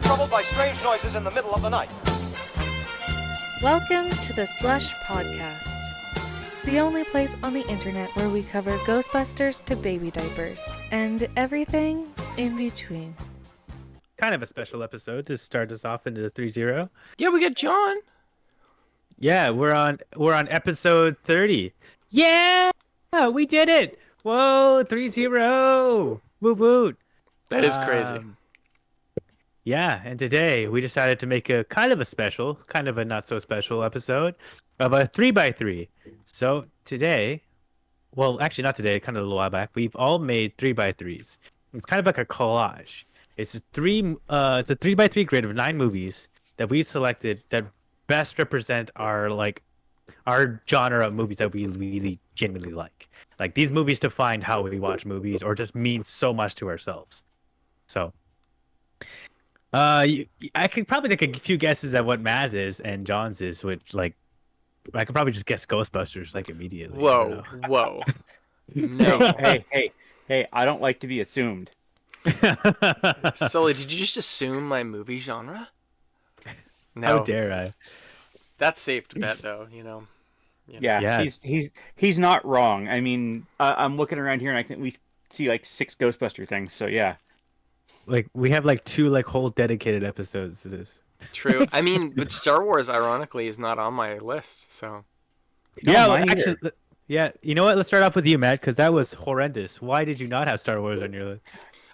troubled by strange noises in the middle of the night. Welcome to the SLUSH podcast, the only place on the internet where we cover Ghostbusters to baby diapers and everything in between. Kind of a special episode to start us off into the 3-0. Yeah, we got John. Yeah, we're on episode 30. Yeah, we did it. Whoa, 3-0. Woot woot. That is crazy. Yeah, and today we decided to make a kind of a special, kind of a not so special episode of a 3x3. So today, well, actually not today, kind of a little while back, we've all made 3x3s. It's kind of like a collage. It's a 3x3 grid of 9 movies that we selected that best represent our genre of movies that we really genuinely like. Like these movies define how we watch movies or just mean so much to ourselves. So I could probably take a few guesses at what Matt is and John's is, which like I could probably just guess Ghostbusters like immediately. Whoa. No. Hey, I don't like to be assumed. Sully, did you just assume my movie genre? No. How dare I? That's safe to bet, though, you know. Yeah. He's not wrong. I mean, I'm looking around here and I can at least see like 6 Ghostbuster things, so yeah. Like we have like 2 whole dedicated episodes to this. True. I mean, but Star Wars, ironically, is not on my list, so. No, actually, yeah. You know what? Let's start off with you, Matt, because that was horrendous. Why did you not have Star Wars on your list?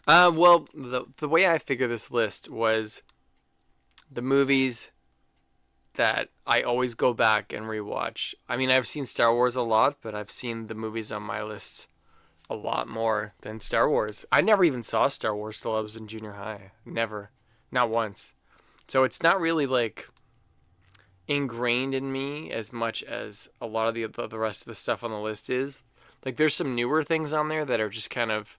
Well, the way I figure this list was the movies that I always go back and rewatch. I mean, I've seen Star Wars a lot, but I've seen the movies on my list a lot more than Star Wars. I never even saw Star Wars till I was in junior high. Never. Not once. So it's not really like ingrained in me as much as a lot of the rest of the stuff on the list is. Like there's some newer things on there that are just kind of,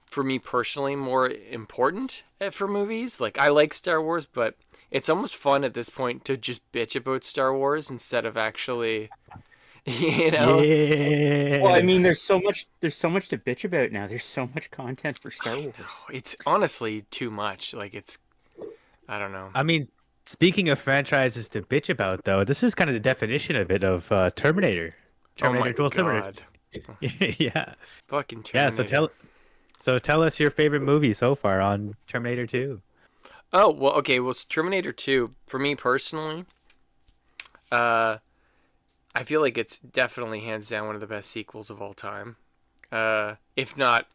for me personally, more important for movies. Like I like Star Wars, but it's almost fun at this point to just bitch about Star Wars instead of actually, you know. Yeah. Well, I mean, there's so much to bitch about now. There's so much content for Star Wars. It's honestly too much. Like I don't know. I mean, speaking of franchises to bitch about, though, this is kind of the definition of it of Terminator. Terminator. Oh my God. Yeah. Fucking Terminator. Yeah. So tell us your favorite movie so far on Terminator 2. Oh, well, okay. Well, it's Terminator 2, for me personally, I feel like it's definitely hands down one of the best sequels of all time. If not,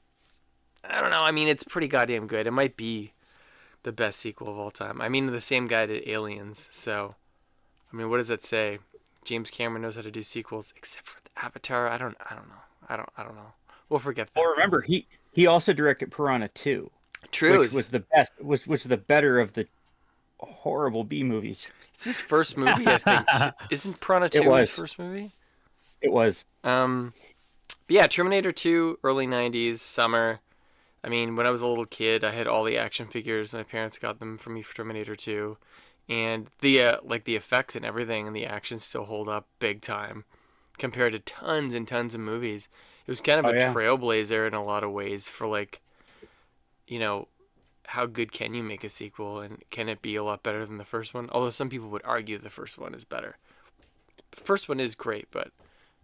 I don't know. I mean, it's pretty goddamn good. It might be the best sequel of all time. I mean, the same guy did Aliens, so, I mean, what does that say? James Cameron knows how to do sequels, except for the Avatar. I don't know. We'll forget that. Well, remember, he also directed Piranha 2. True. Which was the best, was the better of the horrible B movies. It's his first movie, I think. Isn't Piranha 2 his first movie? It was. But yeah, Terminator 2, early 90s, summer. I mean, when I was a little kid, I had all the action figures. My parents got them for me for Terminator 2. And the effects and everything and the action still hold up big time compared to tons and tons of movies. It was kind of a trailblazer in a lot of ways for like, you know, how good can you make a sequel and can it be a lot better than the first one? Although some people would argue the first one is better. The first one is great, but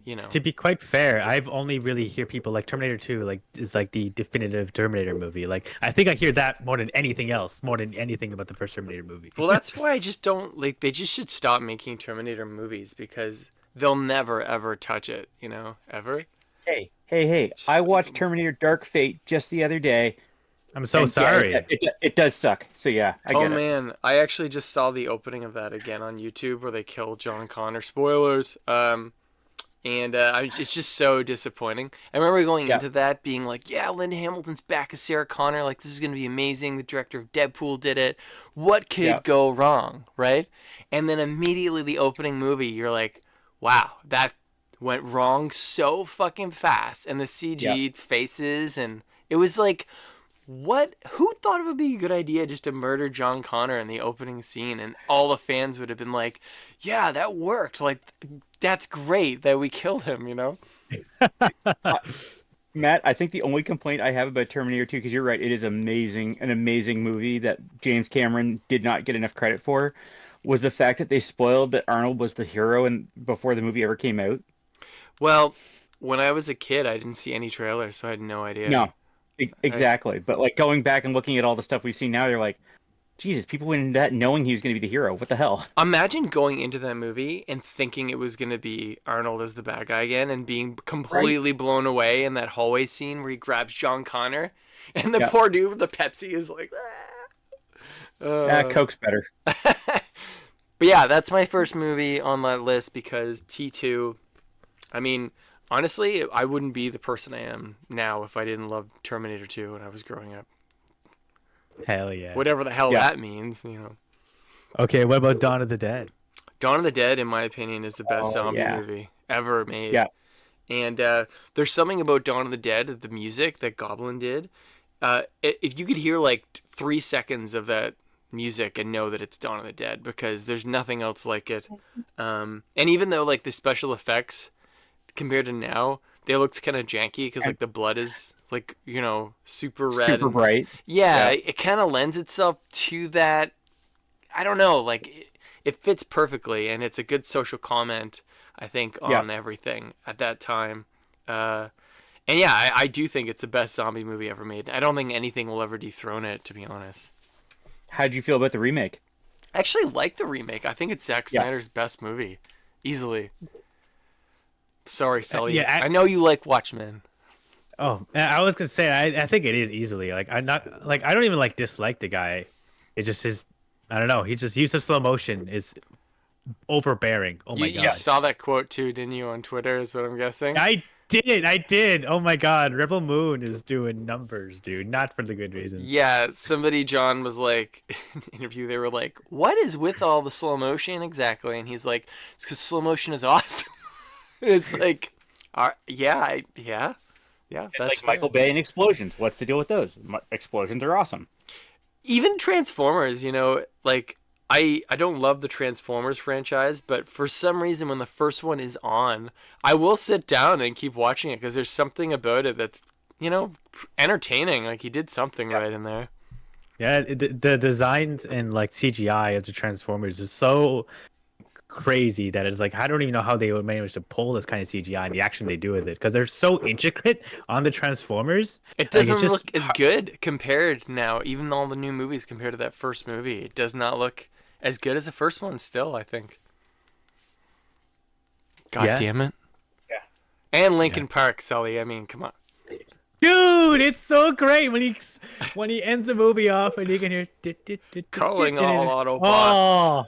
you know. To be quite fair, I've only really hear people like Terminator 2 is like the definitive Terminator movie. Like I think I hear that more than anything else, more than anything about the first Terminator movie. Well, that's why I just don't like. They just should stop making Terminator movies because they'll never ever touch it. You know, ever. Hey! I watched Terminator Dark Fate just the other day. I'm so sorry. Yeah, it does suck. So yeah, I get it. Oh man, I actually just saw the opening of that again on YouTube where they kill John Connor. Spoilers. It's just so disappointing. I remember going into that being like, yeah, Linda Hamilton's back as Sarah Connor. Like, this is going to be amazing. The director of Deadpool did it. What could go wrong, right? And then immediately the opening movie, you're like, wow, that went wrong so fucking fast. And the CG faces, and it was like, what? Who thought it would be a good idea just to murder John Connor in the opening scene? And all the fans would have been like, yeah, that worked. Like, that's great that we killed him, you know? Matt, I think the only complaint I have about Terminator 2, because you're right, it is amazing, an amazing movie that James Cameron did not get enough credit for, was the fact that they spoiled that Arnold was the hero and before the movie ever came out. Well, when I was a kid, I didn't see any trailers, so I had no idea. No, exactly. But like going back and looking at all the stuff we've seen now, they're like, Jesus, people went into that knowing he was going to be the hero. What the hell? Imagine going into that movie and thinking it was going to be Arnold as the bad guy again and being completely blown away in that hallway scene where he grabs John Connor and the poor dude with the Pepsi is like, Coke's better. But yeah, that's my first movie on that list because T2, I mean, honestly, I wouldn't be the person I am now if I didn't love Terminator 2 when I was growing up. Hell yeah. Whatever the hell that means, you know. Okay, what about Dawn of the Dead? Dawn of the Dead, in my opinion, is the best zombie movie ever made. Yeah. And there's something about Dawn of the Dead, the music that Goblin did. If you could hear like 3 seconds of that music and know that it's Dawn of the Dead, because there's nothing else like it. And even though like the special effects compared to now, they looked kind of janky because like the blood is like, you know, super red, super bright. Yeah, it kind of lends itself to that. I don't know, like it fits perfectly, and it's a good social comment, I think, on everything at that time. And yeah, I do think it's the best zombie movie ever made. I don't think anything will ever dethrone it, to be honest. How'd you feel about the remake? I actually like the remake. I think it's Zack Snyder's best movie, easily. Sorry, Sully. I know you like Watchmen. Oh, I was gonna say I think it is easily. Like I'm not like I don't even like dislike the guy. It's just his I don't know. He just use of slow motion is overbearing. Oh my god! You saw that quote too, didn't you, on Twitter? Is what I'm guessing. I did. Oh my god, Rebel Moon is doing numbers, dude. Not for the good reasons. Yeah, somebody, John, was like, in an interview, they were like, what is with all the slow motion exactly? And he's like, it's because slow motion is awesome. It's like, yeah, that's like Michael Bay and explosions. What's the deal with those? Explosions are awesome. Even Transformers, you know, like, I don't love the Transformers franchise, but for some reason when the first one is on, I will sit down and keep watching it because there's something about it that's, you know, entertaining. Like he did something right in there. Yeah, the designs and like CGI of the Transformers is so crazy that it's like I don't even know how they would manage to pull this kind of CGI and the action they do with it because they're so intricate on the Transformers. It doesn't look as good compared now, even all the new movies compared to that first movie. It does not look as good as the first one still, I think. God damn it. Yeah. And Linkin Park, Sully. I mean, come on. Dude, it's so great when he ends the movie off and you can hear Calling all Autobots. Oh.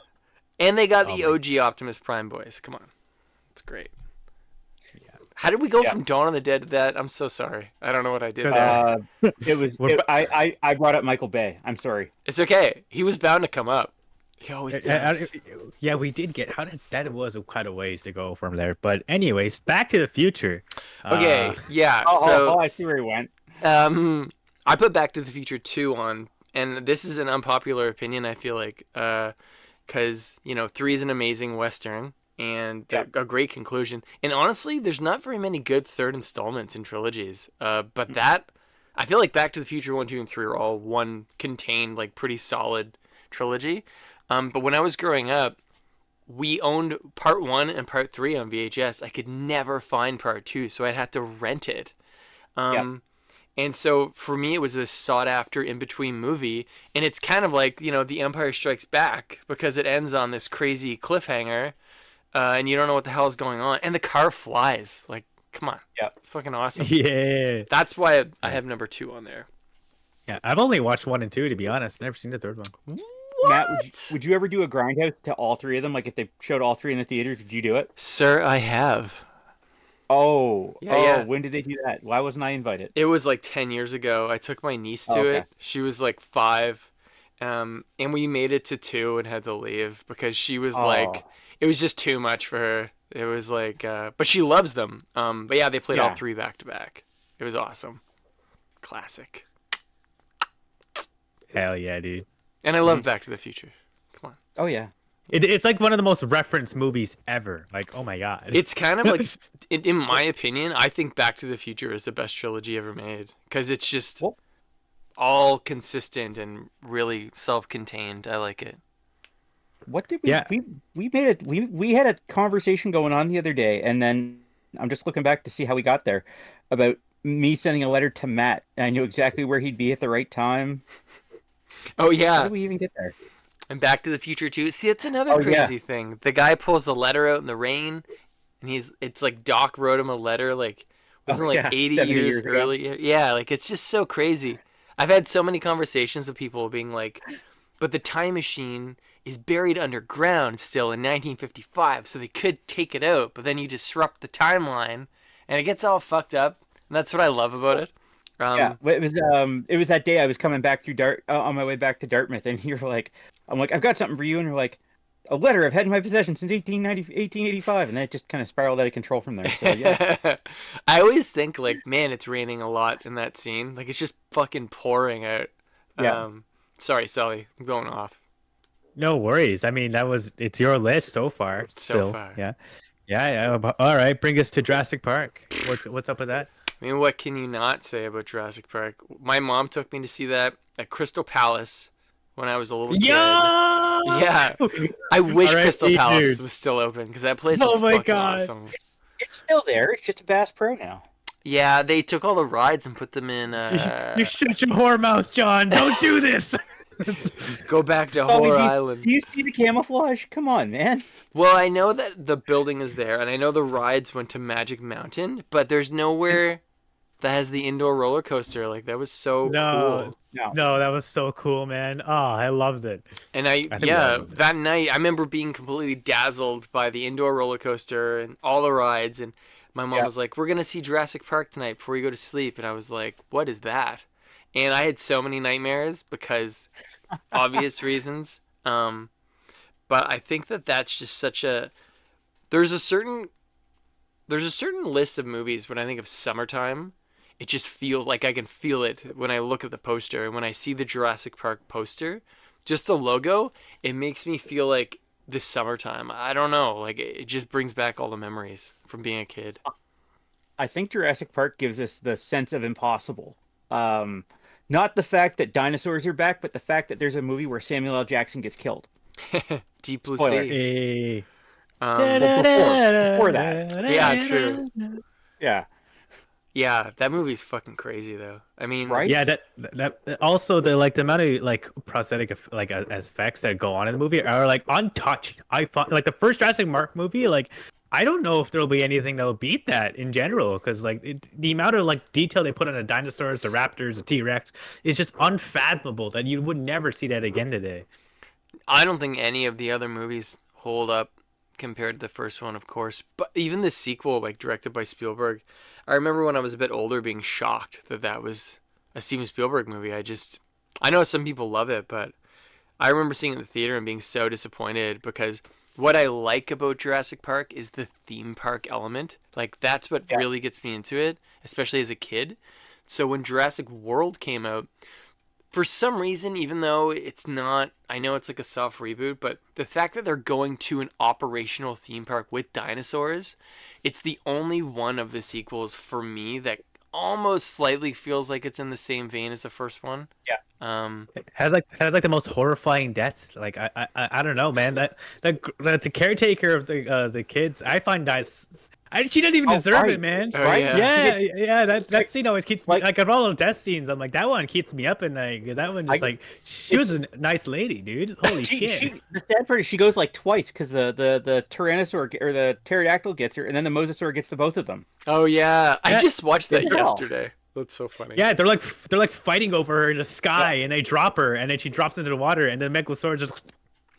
And they got the OG Optimus Prime voice. Come on. It's great. Yeah. How did we go from Dawn of the Dead to that? I'm so sorry. I don't know what I did there. I brought up Michael Bay. I'm sorry. It's okay. He was bound to come up. He always does. Yeah, we did get that was quite a ways to go from there. But anyways, Back to the Future. Okay, yeah. I see where he went. I put Back to the Future 2 on, and this is an unpopular opinion, I feel like, because, you know, 3 is an amazing Western and a great conclusion. And honestly, there's not very many good third installments in trilogies. But that, I feel like Back to the Future 1, 2, and 3 are all one contained, like, pretty solid trilogy. But when I was growing up, we owned part 1 and part 3 on VHS. I could never find part 2, so I'd have to rent it. And so for me, it was this sought after in between movie. And it's kind of like, you know, The Empire Strikes Back because it ends on this crazy cliffhanger and you don't know what the hell is going on. And the car flies. Like, come on. Yeah. It's fucking awesome. Yeah. That's why I have number 2 on there. Yeah, I've only watched 1 and 2, to be honest. Never seen the third one. What? Matt, would you ever do a grindhouse to all 3 of them? Like if they showed all 3 in the theaters, would you do it? Sir, I have. Yeah. When did they do that? Why wasn't I invited? It was like 10 years ago. I took my niece to it. She was like 5. And we made it to 2 and had to leave because she was like, it was just too much for her. It was like, but she loves them. But yeah, they played all 3 back to back. It was awesome. Classic. Hell yeah, dude. And I love Back to the Future. Come on. Oh, yeah. It's like one of the most referenced movies ever. Like, oh my god. It's kind of like, in my opinion, I think Back to the Future is the best trilogy ever made because it's just Well- all consistent and really self-contained. I like it. What did we Yeah. we made it we had a conversation going on the other day, and then I'm just looking back to see how we got there about me sending a letter to Matt, and I knew exactly where he'd be at the right time. Oh How yeah, did we even get there? and Back to the Future too. See, it's another Oh, yeah. crazy thing. The guy pulls the letter out in the rain, and it's like Doc wrote him a letter, like wasn't Oh, like yeah, 80 70 years years ago. earlier. Yeah, like it's just so crazy. I've had so many conversations with people being like, but the time machine is buried underground still in 1955, so they could take it out, but then you disrupt the timeline, and it gets all fucked up. And that's what I love about it. Yeah, well, it was that day I was coming back through on my way back to Dartmouth, and you're like, I'm like, I've got something for you, and you're like, a letter I've had in my possession since 1885, and then it just kind of spiraled out of control from there. So yeah, I always think like, man, it's raining a lot in that scene. Like it's just fucking pouring out. Yeah. Sorry, Sully, I'm going off. No worries. I mean, it's your list so far. So far. Yeah. Yeah. All right. Bring us to Jurassic Park. What's up with that? I mean, what can you not say about Jurassic Park? My mom took me to see that at Crystal Palace when I was a little kid. Yeah. Yeah. I wish R.I.P., Crystal Palace dude. was still open because that place Oh was my fucking God. awesome. it's still there. It's just a Bass Pro now. Yeah, they took all the rides and put them in. You shut your whore mouth, John. Don't do this. Go back to Tommy, Horror do Island. you see the camouflage? Come on, man. Well, I know that the building is there, and I know the rides went to Magic Mountain, but there's nowhere that has the indoor roller coaster. Like that was so No. cool. No, that was so cool, man. Oh, I loved it. And I think we all loved it. that night I remember being completely dazzled by the indoor roller coaster and all the rides. And my mom Yeah. was like, "We're gonna see Jurassic Park tonight before you go to sleep." And I was like, "What is that?" And I had so many nightmares because obvious reasons. But I think that that's just such a there's a certain list of movies when I think of summertime. It just feels like I can feel it when I look at the poster and when I see the Jurassic Park poster, just the logo, it makes me feel like the summertime. I don't know, like it just brings back all the memories from being a kid. I think Jurassic Park gives us the sense of impossible. Not the fact that dinosaurs are back, but the fact that there's a movie where Samuel L. Jackson gets killed. Deep Blue Spoiler. Sea. Hey. Before that. Yeah, true. Yeah. Yeah, that movie's fucking crazy though. I mean, Right? Yeah, that also the amount of prosthetic effects that go on in the movie are like untouched. I thought like the first Jurassic Park movie, like I don't know if there'll be anything that'll beat that in general because the amount of like detail they put on the dinosaurs, the raptors, the T-Rex is just unfathomable that you would never see that again today. I don't think any of the other movies hold up compared to the first one, of course. But even the sequel, like directed by Spielberg, I remember when I was a bit older being shocked that that was a Steven Spielberg movie. I know some people love it, but I remember seeing it in the theater and being so disappointed because what I like about Jurassic Park is the theme park element. Like that's what really gets me into it, especially as a kid. So when Jurassic World came out, for some reason, even though it's not, I know it's like a soft reboot, but the fact that they're going to an operational theme park with dinosaurs, it's the only one of the sequels for me that almost slightly feels like it's in the same vein as the first one. Yeah. Has the most horrifying deaths. Like I don't know, man. That the caretaker of the kids, I find she didn't even deserve right. it, man. Oh, Right? yeah. Yeah. That scene always keeps me Like- like of all the death scenes. I'm like that one keeps me up at night because that one just like she was a nice lady, dude. Holy shit. The sad part is she goes like twice because the Tyrannosaur or the pterodactyl gets her, and then the Mosasaur gets the both of them. Oh, yeah. I Yeah. just watched that What the hell? yesterday. That's so funny. Yeah, they're like fighting over her in the sky, and they drop her, and then she drops into the water, and then Megalosaurus just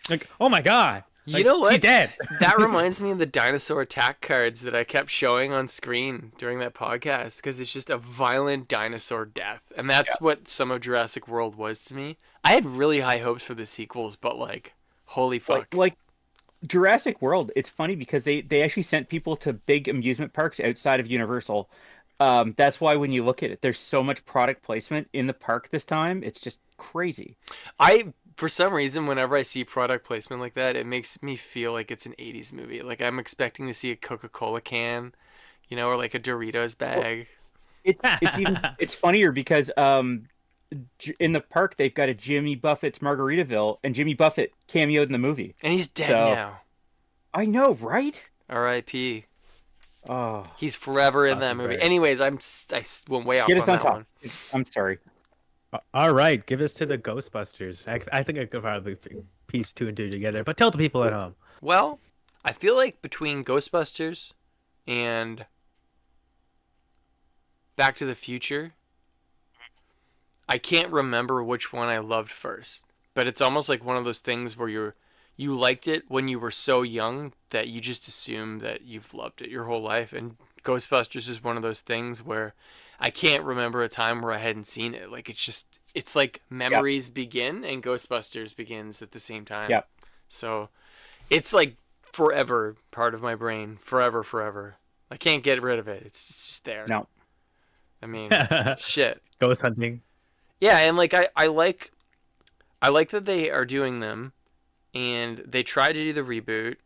like, oh my god, You know what? She's dead. That reminds me of the dinosaur attack cards that I kept showing on screen during that podcast because it's just a violent dinosaur death. And that's what some of Jurassic World was to me. I had really high hopes for the sequels, but like, holy fuck. Like Jurassic World, it's funny because they actually sent people to big amusement parks outside of Universal. That's why when you look at it, there's so much product placement in the park this time. It's just crazy. I For some reason, whenever I see product placement like that, it makes me feel like it's an 80s movie. Like I'm expecting to see a Coca-Cola can, or like a Doritos Well, bag. it's funnier because in the park they've got a Jimmy Buffett's Margaritaville, and Jimmy Buffett cameoed in the movie. And he's dead So now. I know, right? R.I.P. Oh, He's forever in that Classic movie. bird. Anyways, I went way off get on us on that top. one. I'm sorry. All right, give us to the Ghostbusters. I think I could probably piece two and two together, but tell the people at home. Well, I feel like between Ghostbusters and Back to the Future, I can't remember which one I loved first. But it's almost like one of those things where you liked it when you were so young that you just assume that you've loved it your whole life. And Ghostbusters is one of those things where I can't remember a time where I hadn't seen it. Like it's like memories begin and Ghostbusters begins at the same time. Yep. So it's like forever part of my brain, forever. I can't get rid of it. It's just there. No. I mean, shit. Ghost hunting. Yeah, and like I like that they are doing them, and they try to do the reboot.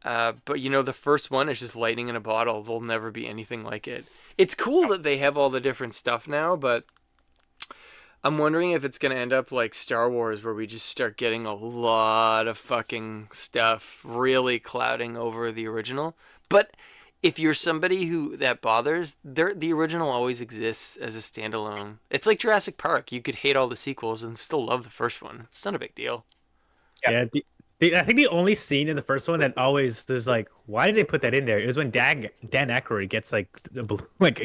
But the first one is just lightning in a bottle. There'll never be anything like it. It's cool that they have all the different stuff now, but I'm wondering if it's gonna end up like Star Wars, where we just start getting a lot of fucking stuff really clouding over the original. But if you're somebody who that bothers, the original always exists as a standalone. It's like Jurassic Park. You could hate all the sequels and still love the first one. It's not a big deal. Yeah. I think the only scene in the first one that always is like, why did they put that in there? Is when Dan Aykroyd gets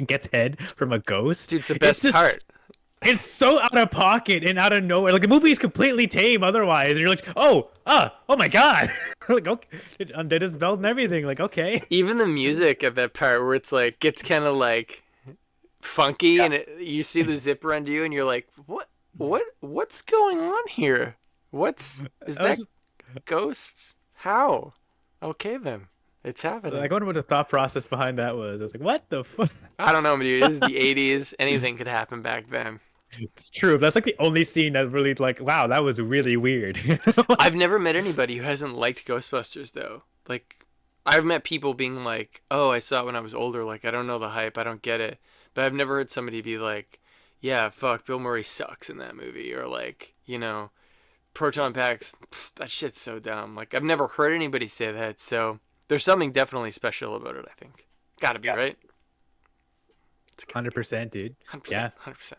gets head from a ghost. Dude, it's the best part. It's so out of pocket and out of nowhere. Like the movie is completely tame otherwise, and you're like, oh my god, like okay, undead is belt and everything. Like okay, Even the music at that part where it's like gets kind of like funky, and you see the zipper undo, you, and you're like, what's going on here? Is that ghosts? How? Okay then, it's happening. I wonder what the thought process behind that was. I was like, what the fuck? I don't know, dude. It was the 80s. Anything could happen back then. It's true. That's like the only scene that really like, wow, that was really weird. I've never met anybody who hasn't liked Ghostbusters, though. Like, I've met people being like, oh, I saw it when I was older. Like, I don't know the hype. I don't get it. But I've never heard somebody be like, yeah, fuck, Bill Murray sucks in that movie. Or like, proton packs, that shit's so dumb. Like, I've never heard anybody say that. So there's something definitely special about it, I think. Gotta be, right? It's 100%, dude. 100%. Yeah. 100%.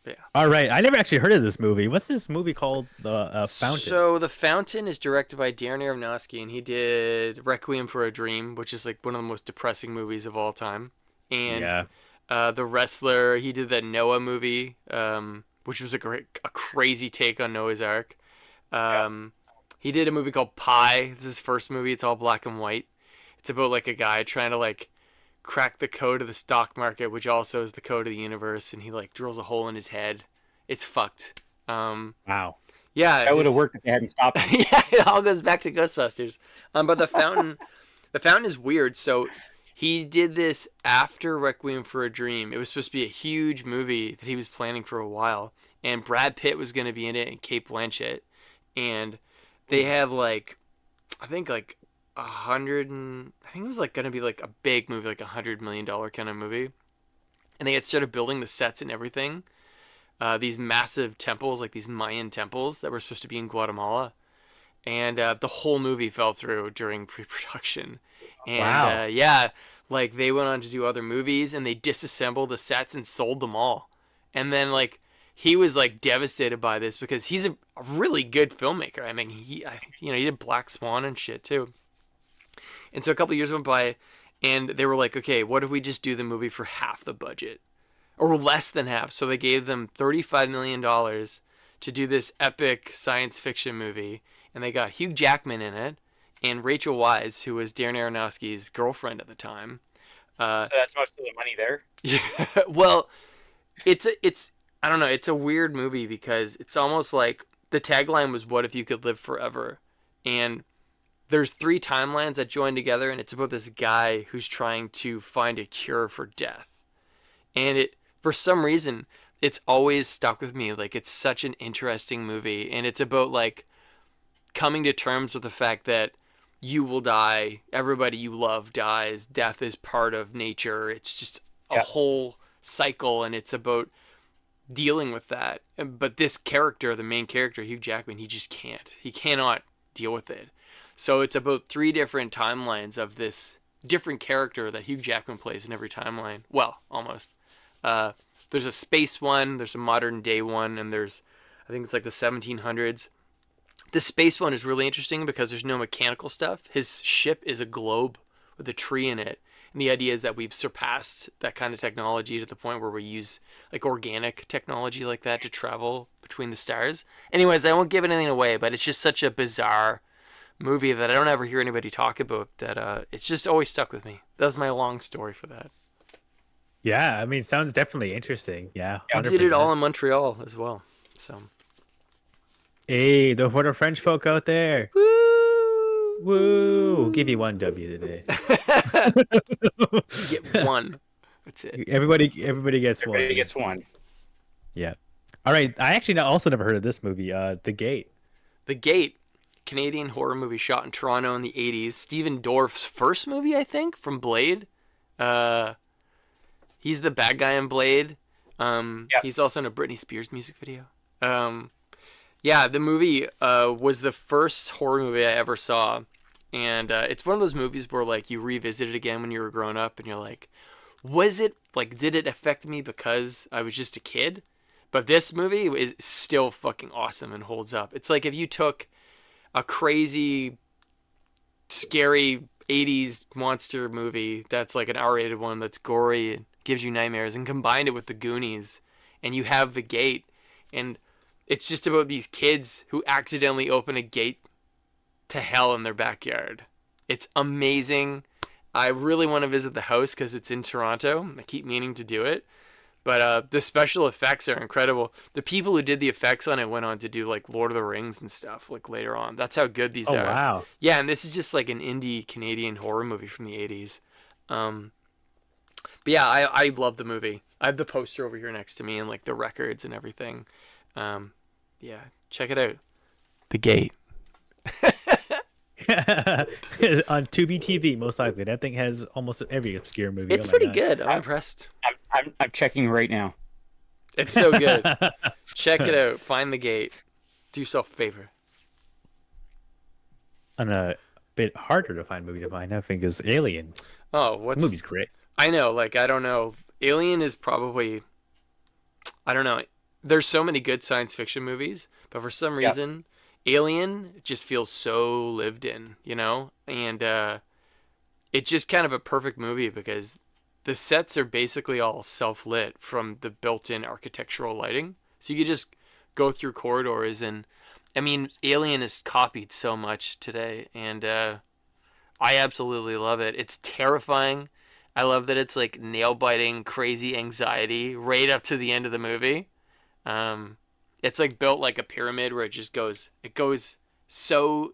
Yeah. All right. I never actually heard of this movie. What's this movie called? The Fountain. So The Fountain is directed by Darren Aronofsky, and he did Requiem for a Dream, which is like one of the most depressing movies of all time. And The Wrestler, he did that Noah movie, which was a crazy take on Noah's Ark. He did a movie called Pi. This is his first movie. It's all black and white. It's about like a guy trying to like crack the code of the stock market, which also is the code of the universe, and he like drills a hole in his head. It's fucked. Wow. Yeah, That would have worked if they hadn't stopped him. yeah, it all goes back to Ghostbusters. But the Fountain is weird. So he did this after Requiem for a Dream. It was supposed to be a huge movie that he was planning for a while, and Brad Pitt was going to be in it and Cate Blanchett, and they had like, I think like I think it was like going to be like a big movie, like $100 million kind of movie, and they had started building the sets and everything. These massive temples, like these Mayan temples that were supposed to be in Guatemala. And the whole movie fell through during pre-production. And Wow. like they went on to do other movies, and they disassembled the sets and sold them all. And then like he was like devastated by this because he's a really good filmmaker. I mean, he did Black Swan and shit too. And so a couple years went by, and they were like, okay, what if we just do the movie for half the budget? Or less than half. So they gave them $35 million to do this epic science fiction movie. And they got Hugh Jackman in it and Rachel Weisz, who was Darren Aronofsky's girlfriend at the time. So that's most of the money there. Yeah, well, I don't know, it's a weird movie because it's almost like the tagline was, what if you could live forever? And there's 3 timelines that join together, and it's about this guy who's trying to find a cure for death. And for some reason, it's always stuck with me. Like, it's such an interesting movie, and it's about like coming to terms with the fact that you will die, everybody you love dies, death is part of nature. It's just a whole cycle, and it's about dealing with that. But this character, the main character, Hugh Jackman, he just can't. He cannot deal with it. So it's about 3 different timelines of this different character that Hugh Jackman plays in every timeline. Well, almost. There's a space one, there's a modern day one, and there's, I think it's like the 1700s. The space one is really interesting because there's no mechanical stuff. His ship is a globe with a tree in it. And the idea is that we've surpassed that kind of technology to the point where we use like organic technology like that to travel between the stars. Anyways, I won't give anything away, but it's just such a bizarre movie that I don't ever hear anybody talk about, that it's just always stuck with me. That's my long story for that. Yeah, I mean, sounds definitely interesting. Yeah, I did it all in Montreal as well. So, hey, for the French folk out there. woo! Woo! We'll give you 1 W today. Get 1. That's it. Everybody gets one. Everybody gets one. Yeah. All right. I actually also never heard of this movie. The Gate. The Gate, Canadian horror movie shot in Toronto in the 80s. Stephen Dorff's first movie, I think, from Blade. He's the bad guy in Blade. He's also in a Britney Spears music video. Yeah, the movie was the first horror movie I ever saw. And it's one of those movies where, like, you revisit it again when you were growing up and you're like, was it, like, did it affect me because I was just a kid? But this movie is still fucking awesome and holds up. It's like if you took a crazy, scary 80s monster movie that's like an R-rated one that's gory and gives you nightmares and combined it with the Goonies, and you have The Gate, and it's just about these kids who accidentally open a gate to hell in their backyard. It's amazing. I really want to visit the house because it's in Toronto. I keep meaning to do it. But the special effects are incredible. The people who did the effects on it went on to do like Lord of the Rings and stuff like later on. That's how good these are. Wow. Yeah, and this is just like an indie Canadian horror movie from the 80s. But yeah, I love the movie. I have the poster over here next to me and like the records and everything. Yeah, check it out. The Gate. On Tubi TV, most likely. That thing has almost every obscure movie. It's Oh my pretty God. good. I'm impressed. I'm checking right now. It's so good. Check it out. Find The Gate. Do yourself a favor. On a bit harder to find movie to find, I think, is Alien. Oh, The what's... movie's great. I know, like, I don't know. Alien is probably... I don't know. There's so many good science fiction movies, but for some reason, Alien just feels so lived in, you know? And it's just kind of a perfect movie because the sets are basically all self-lit from the built-in architectural lighting. So you could just go through corridors and... I mean, Alien is copied so much today, and I absolutely love it. It's terrifying. I love that it's like nail-biting, crazy anxiety right up to the end of the movie. It's like built like a pyramid where it goes so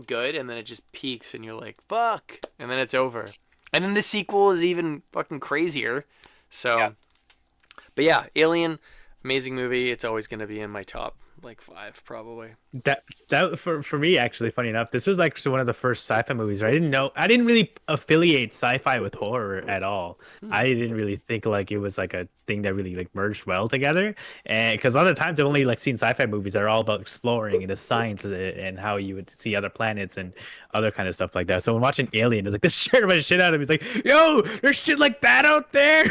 good, and then it just peaks, and you're like, fuck, and then it's over. And then the sequel is even fucking crazier. So, but yeah, Alien, amazing movie. It's always going to be in my top like 5 probably. That for me, actually, funny enough, this was like one of the first sci-fi movies. I didn't really affiliate sci-fi with horror at all. I didn't really think like it was like a thing that really like merged well together. And because a lot of times I've only like seen sci-fi movies that are all about exploring and the science and how you would see other planets and other kind of stuff like that. So when watching Alien, it's like this scared my shit out of me. It's like, yo, there's shit like that out there.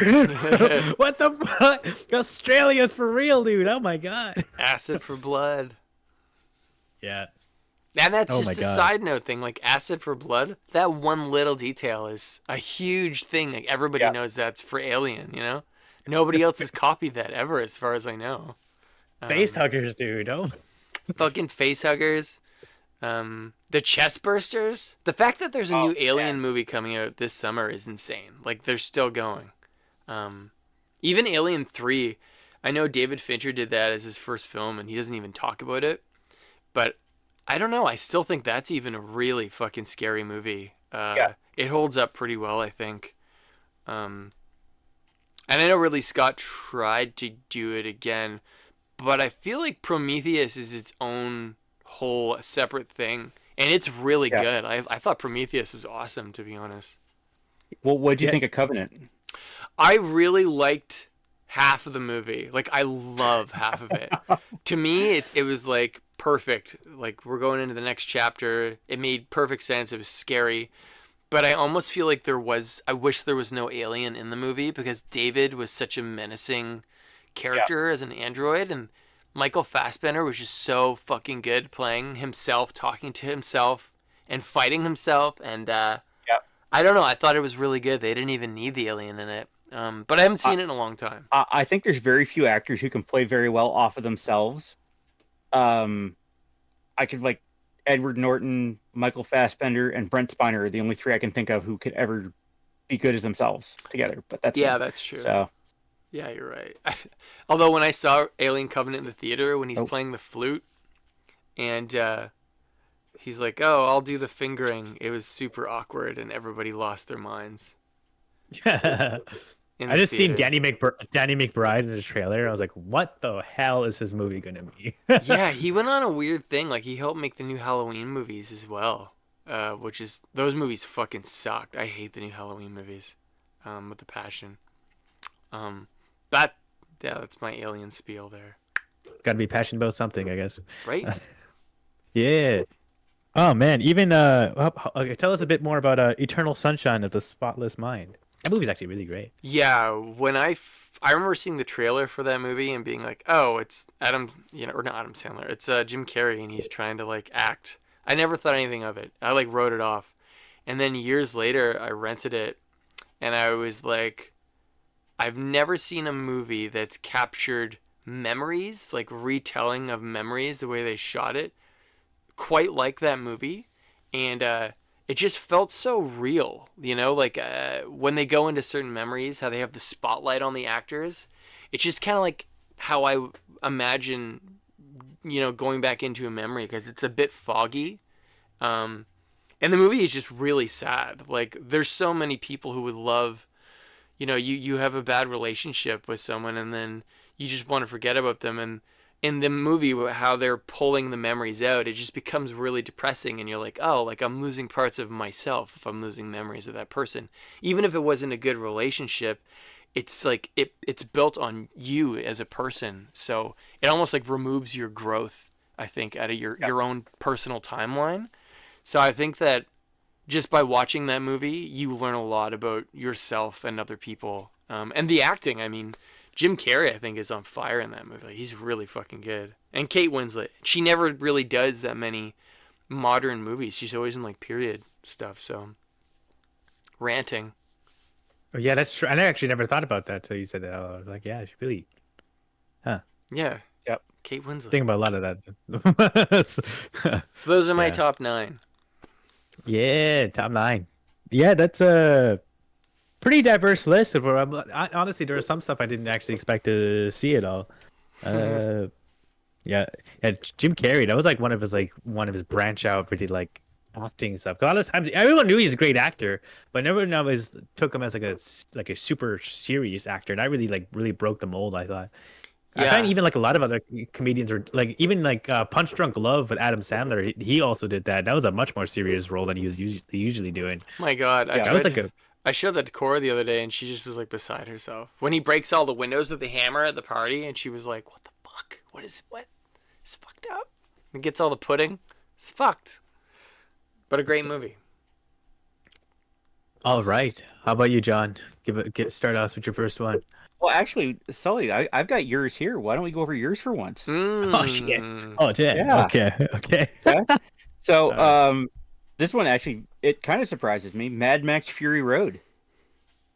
What the fuck? Australia's for real, dude. Oh my God. Acid for blood. Yeah. And that's Oh just my a God. side note thing, like acid for blood. That one little detail is a huge thing. Like everybody knows that's for Alien, you know? Nobody else has copied that ever, as far as I know. Face huggers, dude. Oh. Fucking face huggers. The chest bursters. The fact that there's a new Alien movie coming out this summer is insane. Like they're still going. Even Alien 3, I know David Fincher did that as his first film, and he doesn't even talk about it. But I don't know. I still think that's even a really fucking scary movie. It holds up pretty well, I think. And I know Ridley Scott tried to do it again, but I feel like Prometheus is its own whole separate thing, and it's really Yeah. good. I thought Prometheus was awesome, to be honest. Well, what do you Yeah. think of Covenant? I really liked half of the movie. Like, I love half of it. To me, it was like perfect. Like, we're going into the next chapter. It made perfect sense. It was scary. But I almost feel like I wish there was no alien in the movie, because David was such a menacing character as an android, and Michael Fassbender was just so fucking good playing himself, talking to himself, and fighting himself. And I don't know. I thought it was really good. They didn't even need the alien in it. But I haven't seen it in a long time. I think there's very few actors who can play very well off of themselves. I could like Edward Norton, Michael Fassbender, and Brent Spiner are the only three I can think of who could ever be good as themselves together. But that's Yeah, it. that's true. So Yeah, you're right. Although when I saw Alien Covenant in the theater, when he's Oh. playing the flute, and he's like, "Oh, I'll do the fingering," it was super awkward, and everybody lost their minds. Yeah. In I the just seen theater. Danny McBride in the trailer. I was like, what the hell is this movie gonna be? Yeah, he went on a weird thing. Like, he helped make the new Halloween movies as well, which is, those movies fucking sucked. I hate the new Halloween movies, with a passion. That's my alien spiel there, Gotta be passionate about something, I guess. right? Yeah. Oh man, even okay, tell us a bit more about Eternal Sunshine of the Spotless Mind. That movie's actually really great. Yeah, when I remember seeing the trailer for that movie and being like, oh, it's Adam, or not Adam Sandler, it's Jim Carrey, and he's trying to like act. I never thought anything of it. I like wrote it off, and then years later, I rented it, and I was like, I've never seen a movie that's captured memories, like retelling of memories, the way they shot it, quite like that movie. And it just felt so real, like when they go into certain memories, how they have the spotlight on the actors. It's just kind of like how I imagine, going back into a memory, because it's a bit foggy. And the movie is just really sad. Like, there's so many people who would love, you have a bad relationship with someone, and then you just want to forget about them. And in the movie, how they're pulling the memories out, it just becomes really depressing. And you're like, oh, like, I'm losing parts of myself if I'm losing memories of that person. Even if it wasn't a good relationship, it's like it's built on you as a person. So it almost like removes your growth, I think, out of your own personal timeline. So I think that just by watching that movie, you learn a lot about yourself and other people. And the acting, I mean, Jim Carrey, I think, is on fire in that movie. Like, he's really fucking good. And Kate Winslet, she never really does that many modern movies. She's always in like period stuff. So, ranting. Oh, yeah, that's true. I actually never thought about that till you said that. I was like, yeah, she really. Huh. Yeah. Yep. Kate Winslet. Think about a lot of that. So those are my Yeah. top 9. Yeah, top 9. Yeah, that's a pretty diverse list. Honestly, there was some stuff I didn't actually expect to see at all. Yeah, Jim Carrey. That was like one of his branch out really like acting stuff. 'Cause a lot of times, everyone knew he's a great actor, but never always took him as like a super serious actor. And I really broke the mold, I thought. I Yeah. find even like a lot of other comedians are like, even like Punch Drunk Love with Adam Sandler. He also did that. That was a much more serious role than he was usually doing. My God. Yeah, That was like a I showed that to Cora the other day, and she just was like beside herself when he breaks all the windows with the hammer at the party, and she was like, "What the fuck? What? It's fucked up." And gets all the pudding. It's fucked. But a great movie. all right. How about you, John? Start us with your first one. well, actually, Sully, I've got yours here. Why don't we go over yours for once? Oh shit. Oh damn. Yeah. Okay. Okay. So, this one actually, it kind of surprises me. Mad Max Fury Road.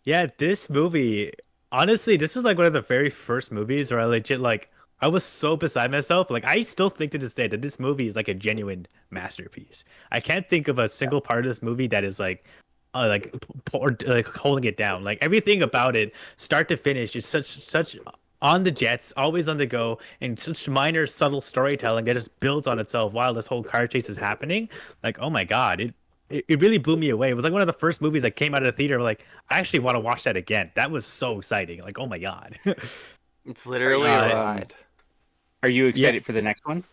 Yeah, this movie, honestly, this was like one of the very first movies where I legit like I was so beside myself. Like, I still think to this day that this movie is like a genuine masterpiece. I can't think of a single part of this movie that is like holding it down. Like, everything about it, start to finish, is such on the jets, always on the go, and such minor subtle storytelling that just builds on itself while this whole car chase is happening. Like, oh my god, it really blew me away. It was like one of the first movies that came out of the theater. Like, I actually want to watch that again. That was so exciting. Like, oh my god. It's literally a ride. Are you Yeah. excited for the next one?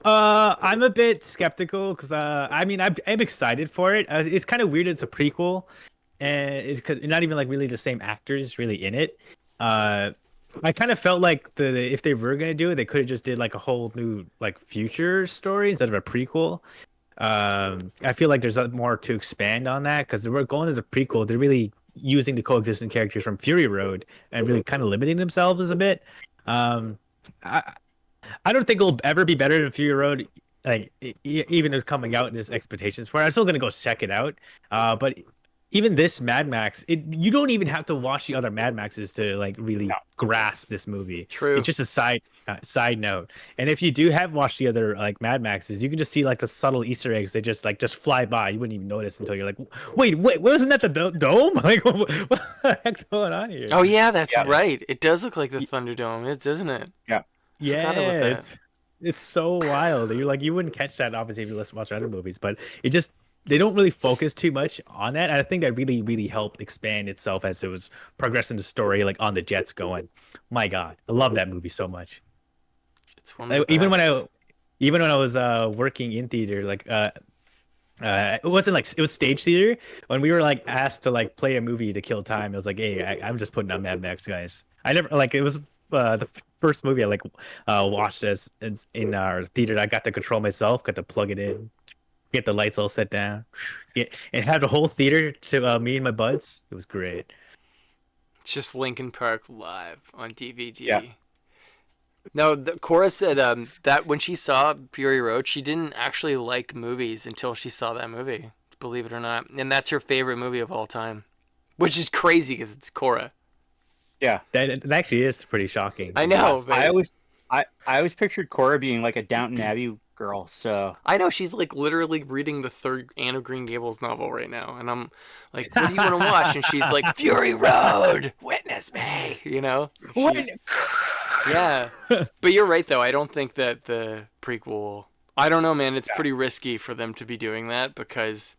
I'm a bit skeptical because I mean I'm excited for it. It's kind of weird. It's a prequel, and it's cause not even like really the same actors really in it. I kind of felt like if they were gonna do it, they could have just did like a whole new like future story instead of a prequel. I feel like there's more to expand on that because we're going as a prequel. They're really using the coexisting characters from Fury Road and really kind of limiting themselves a bit. Um, I don't think it'll ever be better than Fury Road. Like even if coming out, there's expectations for it. I'm still gonna go check it out. But even this Mad Max, you don't even have to watch the other Mad Maxes to like really grasp this movie. True. It's just a side note. And if you do have watched the other like Mad Maxes, you can just see like the subtle Easter eggs. They just fly by. You wouldn't even notice until you're like, wait, wasn't that the dome? Like, what the heck's going on here? Oh yeah, that's right. It does look like the Thunderdome, doesn't it? Yeah. Yeah, Forgot about that. it's so wild. You're like you wouldn't catch that obviously if you listen to watch other movies, but they don't really focus too much on that. And I think that really helped expand itself as it was progressing the story, like on the jets going. My God, I love that movie so much. It's one of the Even best. when I was working in theater, like it wasn't like it was stage theater. When we were like asked to like play a movie to kill time, it was like, hey, I'm just putting on Mad Max, guys. I never like it was the first movie I like watched as in our theater. I got to control myself, got to plug it in, get the lights all set down, and have the whole theater to me and my buds. It was great. It's just Linkin Park live on DVD. Yeah. No, Cora said that when she saw Fury Road, she didn't actually like movies until she saw that movie, believe it or not. And that's her favorite movie of all time, which is crazy because it's Cora. Yeah. That actually is pretty shocking. I know. But I always pictured Cora being like a Downton Abbey girl. So I know she's like literally reading the third Anne of Green Gables novel right now, and I'm like, "What do you want to watch?" And she's like, "Fury Road, witness me," you know. Yeah, but you're right though. I don't think that the prequel. I don't know, man. It's pretty risky for them to be doing that because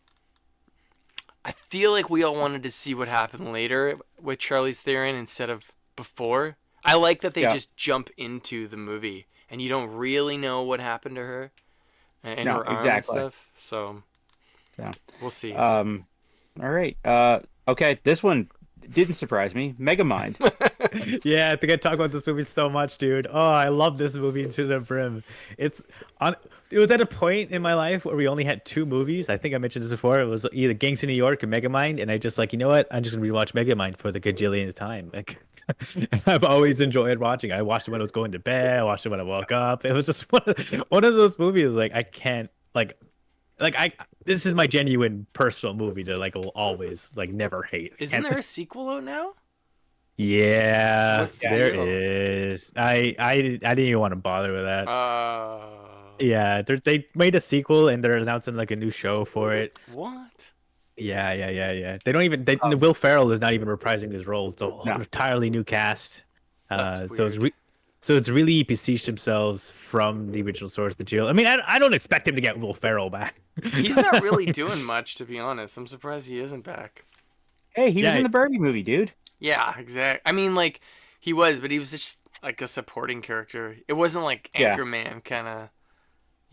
I feel like we all wanted to see what happened later with Charlize Theron instead of before. I like that they just jump into the movie and you don't really know what happened to her and her arm and stuff. So we'll see. All right. Okay, this one didn't surprise me. Megamind. Yeah, I think I talk about this movie so much, dude. Oh, I love this movie to the brim. It was at a point in my life where we only had two movies. I think I mentioned this before. It was either Gangs of New York or Megamind, and I just like, you know what? I'm just gonna rewatch Megamind for the gajillionth time. Like, I've always enjoyed watching. I watched it when I was going to bed. I watched it when I woke up. It was just one of those movies. Like, I can't this is my genuine personal movie that like will always like never hate. Isn't there a sequel out now? Yeah, So what's the there deal? is. I didn't even want to bother with that. Uh, Yeah, they made a sequel and they're announcing like a new show for it. What? Yeah. They don't even. Will Ferrell is not even reprising his role. It's an entirely new cast. That's So weird. it's really beseeched themselves from the original source material. I mean, I don't expect him to get Will Ferrell back. He's not really doing much, to be honest. I'm surprised he isn't back. Hey, he was in the Barbie movie, dude. Yeah, exactly. I mean, like, he was, but he was just like a supporting character. It wasn't like Anchorman kind of,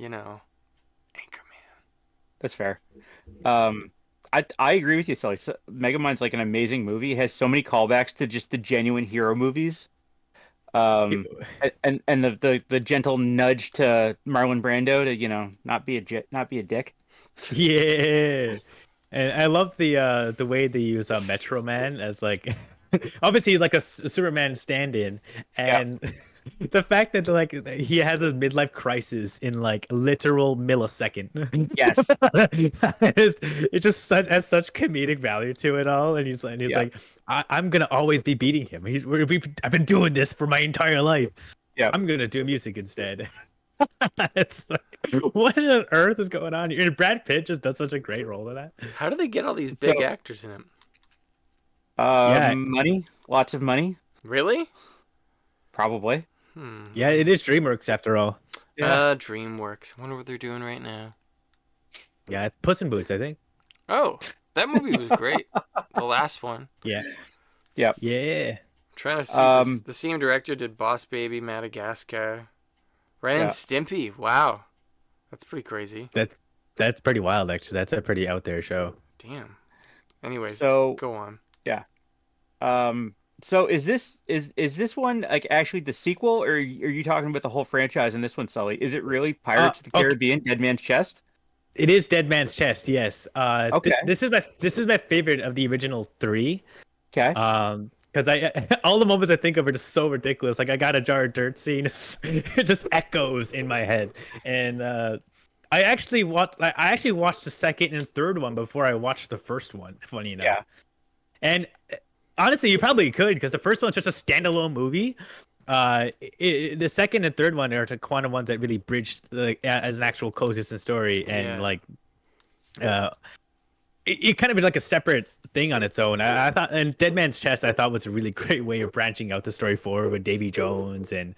Anchorman. That's fair. I agree with you, Sully. Megamind's like an amazing movie. It has so many callbacks to just the genuine hero movies. And the gentle nudge to Marlon Brando to not be a dick. Yeah, and I love the way they use Metro Man as like obviously he's like a Superman stand-in, and the fact that like he has a midlife crisis in like literal millisecond. Yes, it just has such comedic value to it all, and he's like, I'm gonna always be beating him. I've been doing this for my entire life. Yeah, I'm gonna do music instead. It's like, what on earth is going on here? And Brad Pitt just does such a great role of that. How do they get all these big actors in it? Money, lots of money, Really? probably. Yeah, it is DreamWorks after all. DreamWorks. I wonder what they're doing right now. Yeah, it's Puss in Boots, I think. Oh, that movie was great. The last one. Yeah. Yep. Yeah. I'm trying to see this. The same director did Boss Baby, Madagascar, Ren and Yeah. Stimpy. Wow, that's pretty crazy. That's pretty wild, actually. That's a pretty out there show. Damn. Anyways, So go on. yeah. So is this one like actually the sequel, or are you talking about the whole franchise in this one, Sully? Is it really Pirates of the Okay. Caribbean, Dead Man's Chest? It is Dead Man's Chest, yes. Okay. This is my favorite of the original three. Okay. Because I all the moments I think of are just so ridiculous. Like I got a jar of dirt scene, it just echoes in my head. And I actually watched the second and third one before I watched the first one. Funny enough. Yeah. And honestly, you probably could, because the first one's just a standalone movie. The second and third one are the quantum ones that really bridged as an actual cohesive story, and it kind of is like a separate thing on its own. I thought, and Dead Man's Chest, I thought was a really great way of branching out the story forward with Davy Jones and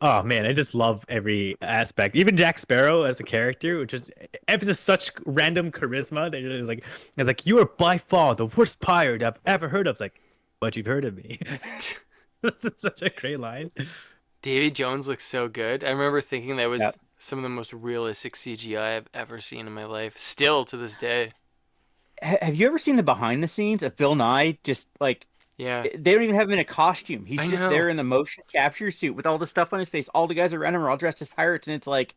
oh man, I just love every aspect. Even Jack Sparrow as a character, which is just such random charisma that it's like you are by far the worst pirate I've ever heard of. It's like, but you've heard of me. That's such a great line. Davy Jones looks so good. I remember thinking that was some of the most realistic CGI I've ever seen in my life. Still to this day. Have you ever seen the behind the scenes of Bill Nye? Just like, yeah, they don't even have him in a costume. He's I just know. there in the motion capture suit with all the stuff on his face. All the guys around him are all dressed as pirates, and it's like,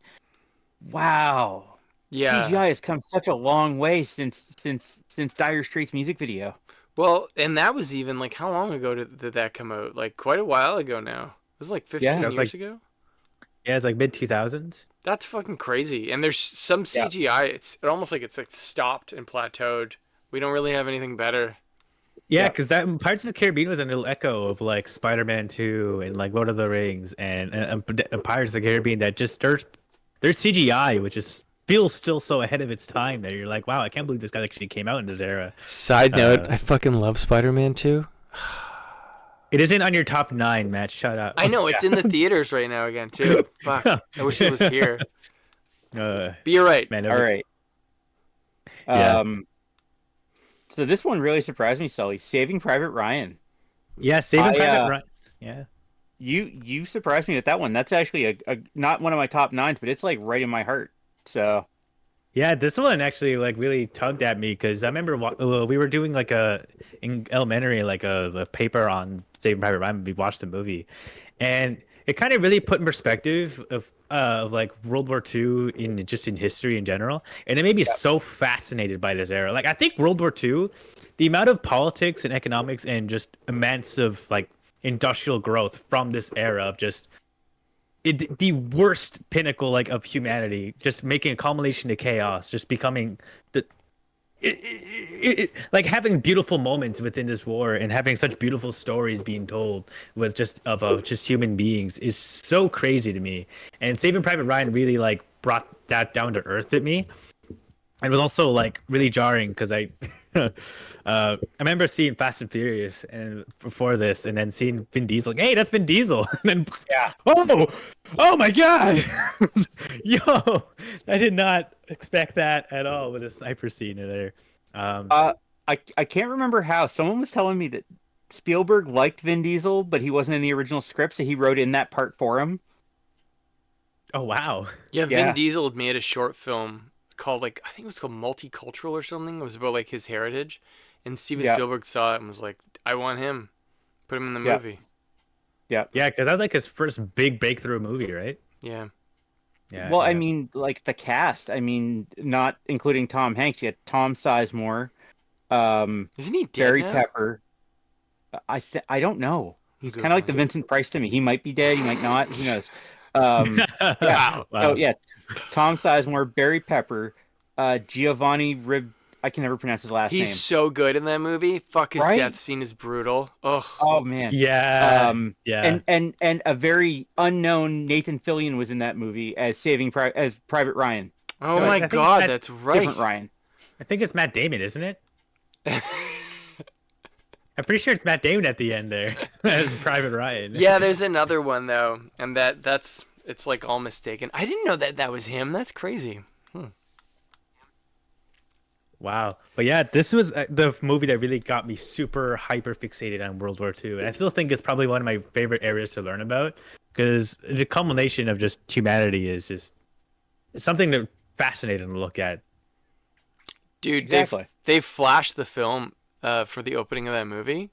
wow. Yeah. CGI has come such a long way since Dire Straits music video. Well, and that was even like, how long ago did that come out? Like quite a while ago now. It was like 15 years ago. Yeah, it's like mid 2000s. That's fucking crazy. And there's some CGI. It's almost like it's like stopped and plateaued. We don't really have anything better. Yeah, because that Pirates of the Caribbean was a little echo of like Spider-Man 2 and like Lord of the Rings and Pirates of the Caribbean, that just there's CGI, which is feels still so ahead of its time that you're like, wow, I can't believe this guy actually came out in this era. Side note, I fucking love Spider-Man 2. It isn't on your top 9, Matt. Shut up. I know, it's in the theaters right now again, too. Fuck. I wish it was here. But you're right. Man, all right. Yeah. So this one really surprised me, Sully. Saving Private Ryan. Yeah, Saving Private Ryan. Yeah. You surprised me with that one. That's actually a not one of my top 9s, but it's like right in my heart. So yeah, this one actually like really tugged at me, because I remember we were doing like in elementary like a paper on Saving Private Ryan. We watched the movie, and it kind of really put in perspective of like World War II in history in general, and it made me so fascinated by this era. Like I think World War II, the amount of politics and economics and just immense of like industrial growth from this era of just the worst pinnacle like of humanity, just making a culmination to chaos, just becoming like having beautiful moments within this war and having such beautiful stories being told with just human beings is so crazy to me. And Saving Private Ryan really like brought that down to earth at me. It was also like really jarring because I remember seeing Fast and Furious and before this, and then seeing Vin Diesel. Like, hey, that's Vin Diesel. And then oh my god, yo, I did not expect that at all with a sniper scene in there. I can't remember how. Someone was telling me that Spielberg liked Vin Diesel, but he wasn't in the original script, so he wrote in that part for him. Oh wow. Yeah, Vin Diesel made a short film called I think it was called Multicultural or something. It was about like his heritage, and Steven Spielberg saw it and was like, I want him. Put him in the movie. Yeah, because that was like his first big breakthrough movie, right? Yeah. Well, I mean, like the cast. I mean, not including Tom Hanks. You had Tom Sizemore. Isn't he dead Barry now? Pepper. I don't know. He's kind of like the Vincent Price to me. He might be dead. He might not. Who knows? Wow. Oh yeah, Tom Sizemore, Barry Pepper, Giovanni Rib. I can never pronounce his last name. He's so good in that movie. Fuck, his death scene is brutal. Ugh. Oh man. Yeah. And a very unknown Nathan Fillion was in that movie as Private Ryan. Oh my god, that's right. Different Ryan. I think it's Matt Damon, isn't it? I'm pretty sure it's Matt Damon at the end there as Private Ryan. Yeah, there's another one though, and it's like all mistaken. I didn't know that was him. That's crazy. Wow. But yeah, this was the movie that really got me super hyper fixated on World War II. And I still think it's probably one of my favorite areas to learn about because the culmination of just humanity is just it's something that fascinating to look at. Dude, Exactly. they flashed the film for the opening of that movie,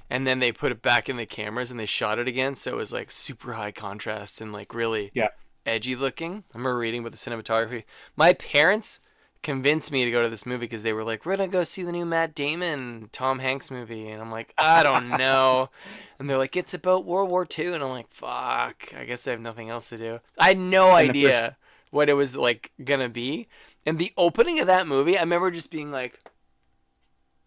and then they put it back in the cameras and they shot it again, so it was like super high contrast and like really Yeah. edgy looking. I remember reading about the cinematography. My parents convinced me to go to this movie because they were like, "We're gonna go see the new Matt Damon Tom Hanks movie," and I'm like, "I don't know," and they're like, "It's about World War II," and I'm like, "Fuck, I guess I have nothing else to do." I had no And the first idea what it was like gonna be, and the opening of that movie, I remember just being like,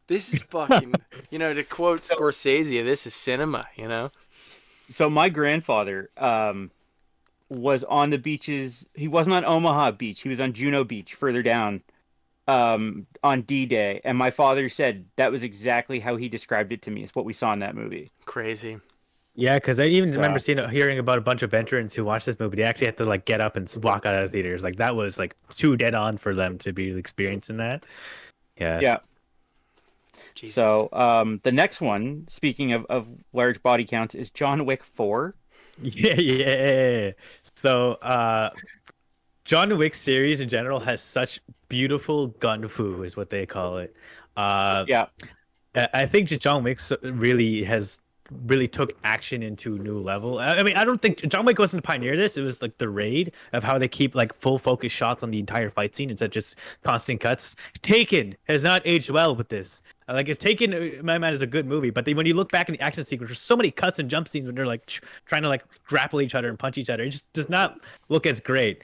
"This is fucking," to quote Scorsese, "This is cinema," So my grandfather was on the beaches. He wasn't on Omaha Beach. He was on Juno Beach, further down, on D-Day. And my father said that was exactly how he described it to me. Is what we saw in that movie. Crazy. Yeah, because I even remember So hearing about a bunch of veterans who watched this movie. They actually had to like get up and walk out of the theaters. Like that was like too dead on for them to be experiencing that. Yeah. yeah. Jesus. So the next one, speaking of large body counts, is John Wick 4. Yeah. So John Wick series in general has such beautiful gun fu is what they call it. Yeah. I think John Wick really took action into a new level. I mean, I don't think John Wick wasn't the pioneer of this. It was like the Raid of how they keep like full focus shots on the entire fight scene instead of just constant cuts. Taken has not aged well with this. Like if Taken, in my mind, is a good movie, but then when you look back in the action sequence, there's so many cuts and jump scenes when they're like trying to like grapple each other and punch each other. It just does not look as great.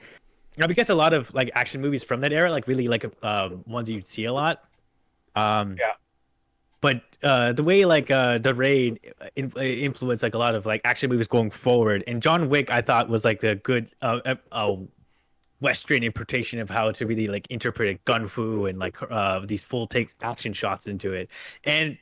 Now, because a lot of like action movies from that era, like really like ones you'd see a lot. Yeah. But the way like the Raid influenced like a lot of like action movies going forward, and John Wick I thought was like a good Western interpretation of how to really like interpret gun fu and like these full take action shots into it, and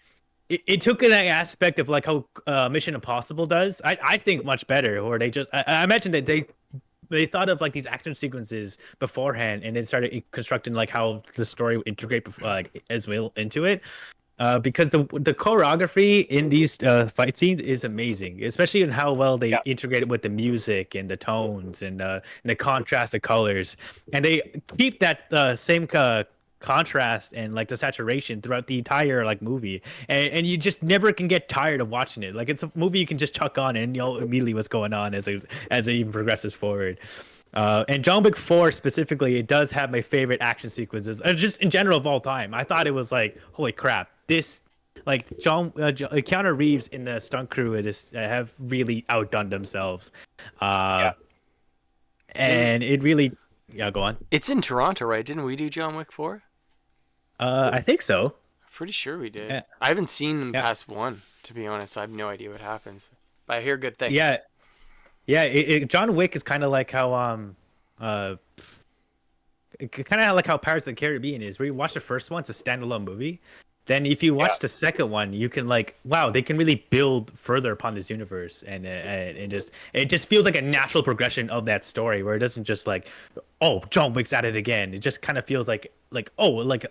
it took an aspect of like how Mission Impossible does. I think much better, or they just I imagine that they thought of like these action sequences beforehand and then started constructing like how the story would integrate like as well into it. Because the choreography in these fight scenes is amazing, especially in how well they integrate it with the music and the tones and the contrast of colors, and they keep that same contrast and like the saturation throughout the entire like movie, and you just never can get tired of watching it. Like it's a movie you can just chuck on and you know immediately what's going on as it even progresses forward. And John Wick 4 specifically, it does have my favorite action sequences, just in general of all time. I thought it was like, holy crap, this, like Keanu Reeves in the stunt crew have really outdone themselves. And it really, go on. It's in Toronto, right? Didn't we do John Wick 4? I think so. Pretty sure we did. Yeah. I haven't seen past one, to be honest. I have no idea what happens, but I hear good things. Yeah. John Wick is kind of like how kind of like how Pirates of the Caribbean is, where you watch the first one, it's a standalone movie. Then if you watch the second one, you can like, wow, they can really build further upon this universe, and it just feels like a natural progression of that story, where it doesn't just like, oh, John Wick's at it again. It just kind of feels like oh, like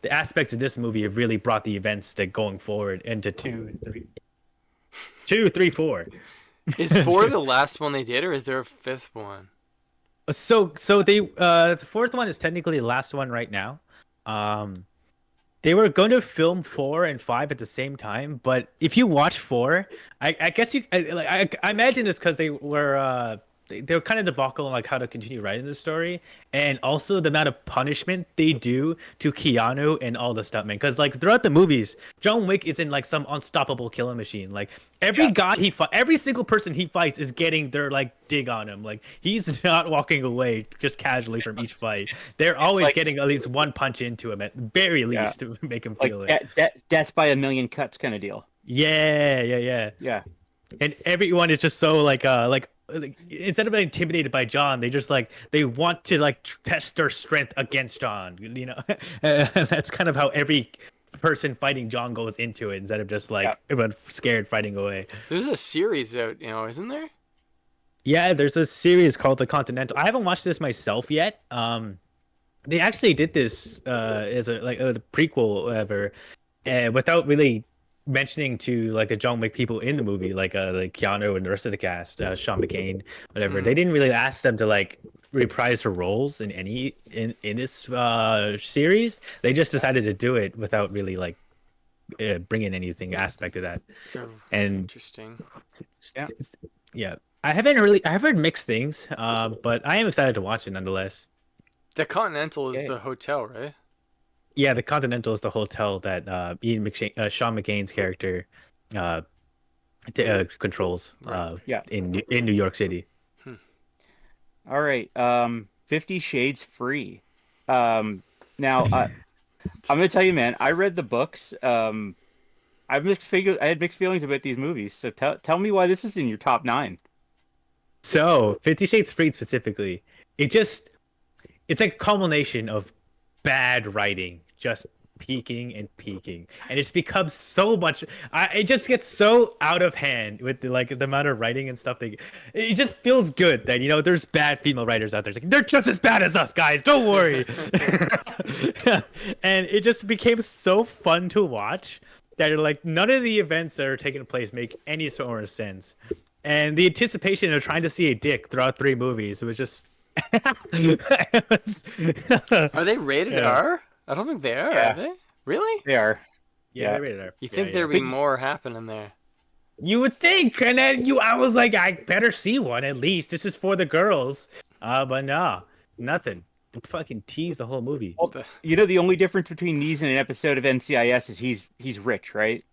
the aspects of this movie have really brought the events that going forward into 2, 3, 4. Is 4 the last one they did, or is there a 5th one? So they the fourth one is technically the last one right now. They were going to film 4 and 5 at the same time, but if you watch 4, I guess I imagine it's because they were kind of debacle on like how to continue writing the story, and also the amount of punishment they do to Keanu and all the stuntmen. Because like throughout the movies, John Wick is in like some unstoppable killing machine. Like every every single person he fights is getting their like dig on him. Like he's not walking away just casually from each fight. They're always like, getting at least one punch into him at the very least to make him feel it. Death by a million cuts kind of deal. Yeah. And everyone is just so like instead of being intimidated by John, they want to like test their strength against John, you know. And that's kind of how every person fighting John goes into it, instead of just like everyone scared fighting away. There's a series out, isn't there? Yeah, there's a series called The Continental. I haven't watched this myself yet, they actually did this as a prequel or whatever, without really mentioning to like the John Wick people in the movie, like Keanu and the rest of the cast, Sean McCain, whatever. They didn't really ask them to like reprise their roles in this series. They just decided to do it without really like bringing anything aspect of that. So And interesting. Yeah. yeah, I've heard mixed things, but I am excited to watch it nonetheless. The Continental is Okay. the hotel, right? Yeah, the Continental is the hotel that Sean McCain's character controls Yeah. in New York City. All right. 50 Shades Free. Now, I'm gonna tell you, man. I read the books. I had mixed feelings about these movies. So tell me why this is in your top 9. So 50 Shades Freed specifically, it's like a culmination of bad writing, just peaking and peaking, and it's become so much. It just gets so out of hand with the amount of writing and stuff. It just feels good that there's bad female writers out there. It's like, they're just as bad as us, guys. Don't worry. And it just became so fun to watch that like none of the events that are taking place make any sort of sense. And the anticipation of trying to see a dick throughout 3 movies, it was just. Are they rated Yeah. R? I don't think they are. Yeah. Are they? Really? They are. Yeah, Yeah. they rated R. You think Yeah, there'd yeah. be more happening there? You would think, and then I was like, I better see one at least. This is for the girls. But no, nothing. They fucking tease the whole movie. Well, the only difference between these and an episode of NCIS is he's rich, right?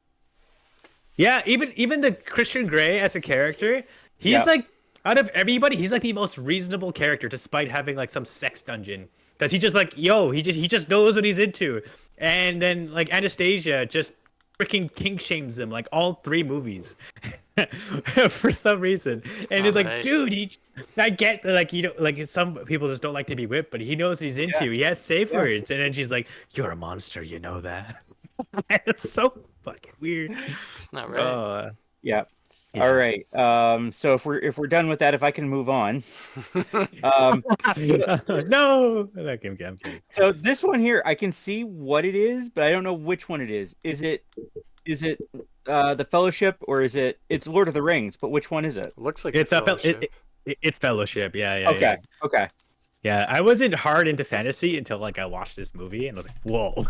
Yeah, even the Christian Grey as a character, he's Yeah. like out of everybody, he's like the most reasonable character, despite having like some sex dungeon. Because he just like, he just knows what he's into, and then like Anastasia just freaking kink shames him like all 3 movies for some reason, and it's like, Alright. dude, I get that, like like some people just don't like to be whipped, but he knows what he's into. Yeah. He has safe words, and then she's like, "You're a monster, you know that." It's so fucking weird. It's not right. Yeah. Yeah. All right. So if we're done with that, if I can move on. Um, No, I'm kidding. so this one here, I can see what it is, but I don't know which one it is. Is it the Fellowship, or it's Lord of the Rings? But which one is it? Looks like It's the a Fellowship. it's Fellowship. Yeah. Okay. Yeah. Okay. Yeah, I wasn't hard into fantasy until like I watched this movie and I was like, whoa,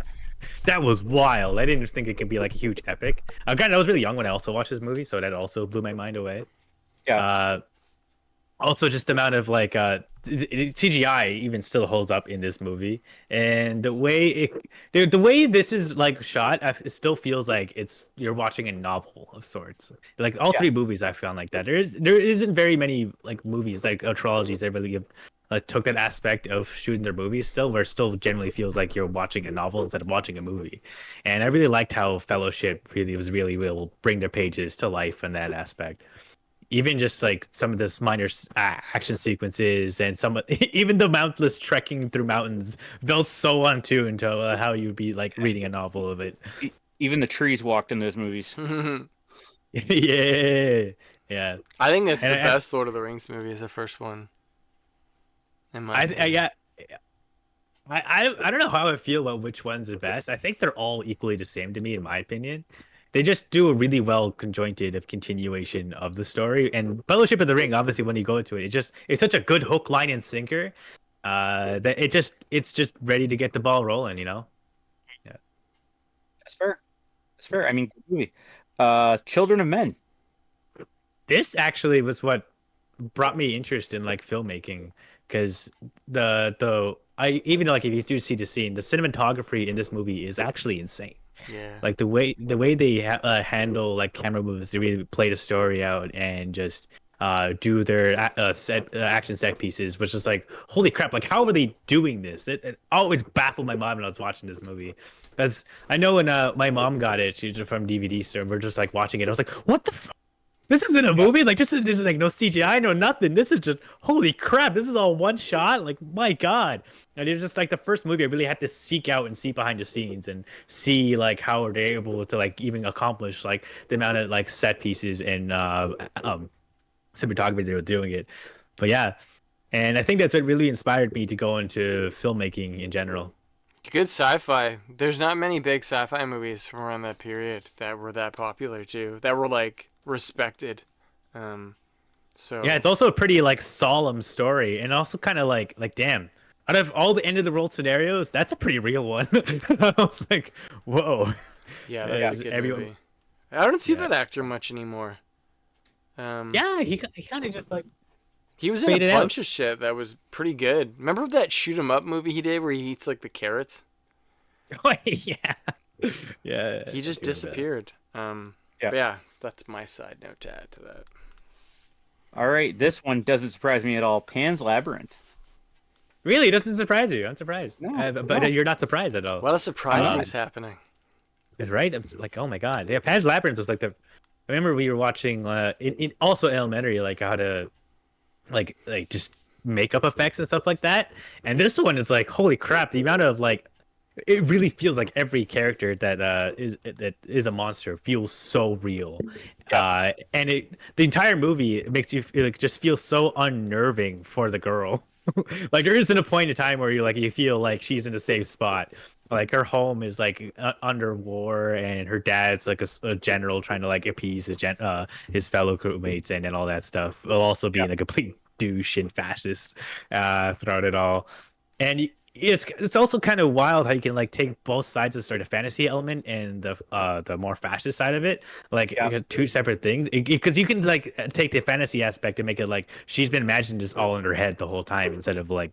that was wild. I didn't think it could be like a huge epic. Granted, I was really young when I also watched this movie, so that also blew my mind away. Yeah. Also, just the amount of like CGI even still holds up in this movie, and the way this is like shot, it still feels like you're watching a novel of sorts. Like all 3 movies, I found like that. There isn't very many like movies like trilogies that really took that aspect of shooting their movies still, where it still generally feels like you're watching a novel instead of watching a movie. And I really liked how Fellowship really will bring their pages to life in that aspect. Even just like some of this minor action sequences and even the mountless trekking through mountains felt so on tune to how you'd be like reading a novel of it. Even the trees walked in those movies. Yeah. I think that's And the I- best Lord of the Rings movie, is the first one. In my opinion. Yeah. I don't know how I feel about which one's the best. I think they're all equally the same to me, in my opinion. They just do a really well conjointed of continuation of the story. And Fellowship of the Ring, obviously, when you go into it, it's such a good hook, line, and sinker that it's just ready to get the ball rolling. Yeah. That's fair. That's fair. I mean, good movie. Children of Men. This actually was what brought me interest in like filmmaking, because even like if you do see the scene, the cinematography in this movie is actually insane. Yeah. Like the way they handle like camera moves, they really play the story out and just do their action set pieces, which is like, holy crap, like how are they doing this? It always baffled my mom when I was watching this movie, because I know when my mom got it, she was from DVD store, we're just like watching it, I was like, what the fuck? This isn't a movie. Like this is like no CGI, no nothing. This is just, holy crap. This is all one shot. Like, my God. And it was just like the first movie I really had to seek out and see behind the scenes and see like how they're able to like even accomplish like the amount of like set pieces and cinematography they were doing it. But yeah. And I think that's what really inspired me to go into filmmaking in general. Good sci-fi. There's not many big sci-fi movies from around that period that were that popular too. That were like respected. So Yeah, it's also a pretty like solemn story, and also kind of like damn. Out of all the end of the world scenarios, that's a pretty real one. I was like, whoa. yeah, that's a Just good everyone- movie. I don't see Yeah. that actor much anymore. Yeah, he kind of just like He was in a faded out. bunch of shit that was pretty good. Remember that shoot 'em up movie he did where he eats like the carrots? yeah, yeah. He just disappeared. Yeah. But yeah, that's my side note to add to that. All right, this one doesn't surprise me at all. Pan's Labyrinth. Really, it doesn't surprise you. I'm surprised. No, But no. you're not surprised at all. A lot of surprising God. is happening. Right? I'm like, oh my god. Yeah, Pan's Labyrinth was like the. I remember we were watching in also elementary, like how to, like just makeup effects and stuff like that. And this one is like, holy crap! The amount of like, it really feels like every character that is a monster feels so real. And the entire movie makes you like just feel so unnerving for the girl. Like there isn't a point in time where you feel like she's in a safe spot. Like her home is like under war, and her dad's like a general trying to like appease his fellow crewmates and all that stuff, while also being a complete douche and fascist throughout it all. And it's also kind of wild how you can like take both sides of sort of fantasy element and the more fascist side of it, like two separate things. Because you can like take the fantasy aspect and make it like she's been imagining this all in her head the whole time, instead of like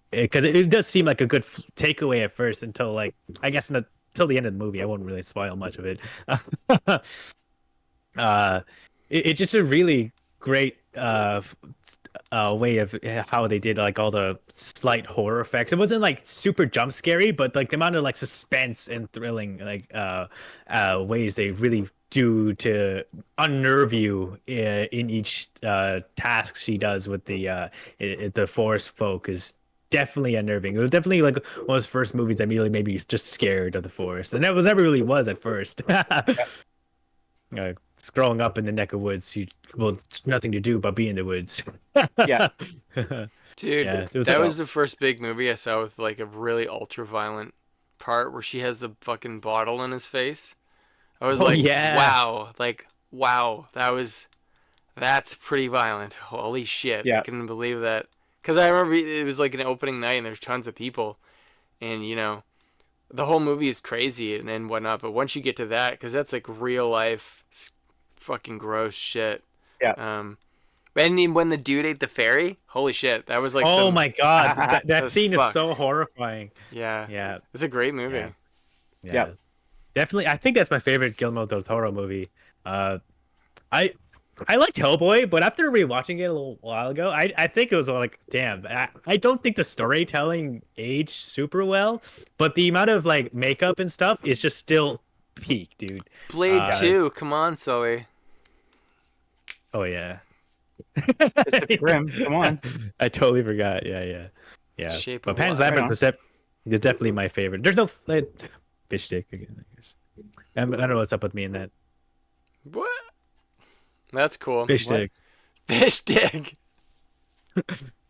because it does seem like a good takeaway at first until like I guess until the end of the movie. I won't really spoil much of it. It's just a really great way of how they did like all the slight horror effects. It wasn't like super jump scary, but like the amount of like suspense and thrilling like ways they really do to unnerve you in each task she does with the forest folk is definitely unnerving. It was definitely like one of those first movies that immediately made me just scared of the forest, and that was never really was at first. Growing up in the neck of woods, it's nothing to do but be in the woods. Yeah. Dude, Yeah, that was the first big movie I saw with like a really ultra violent part where she has the fucking bottle in his face. I was like, wow, that's pretty violent. Holy shit. Yeah. I couldn't believe that. Because I remember it was like an opening night and there's tons of people. And, the whole movie is crazy and whatnot. But once you get to that, because that's like real life fucking gross shit. Yeah. And when the dude ate the fairy, holy shit, that was like oh my god, that That's scene is so fucked. horrifying. Yeah. It's a great movie. Yeah. Definitely, I think that's my favorite Guillermo del Toro movie. I liked Hellboy, but after rewatching it a little while ago, I think it was like, damn, I don't think the storytelling aged super well, but the amount of like makeup and stuff is just still peak, dude. Blade 2, come on, Sully. Oh yeah. Pacific Rim, come on. I totally forgot. Yeah. Shape But of Pan's Water. Labyrinth is definitely my favorite. There's no fish stick again, I guess. I don't know what's up with me in that. What? That's cool. Fish stick. Fish stick.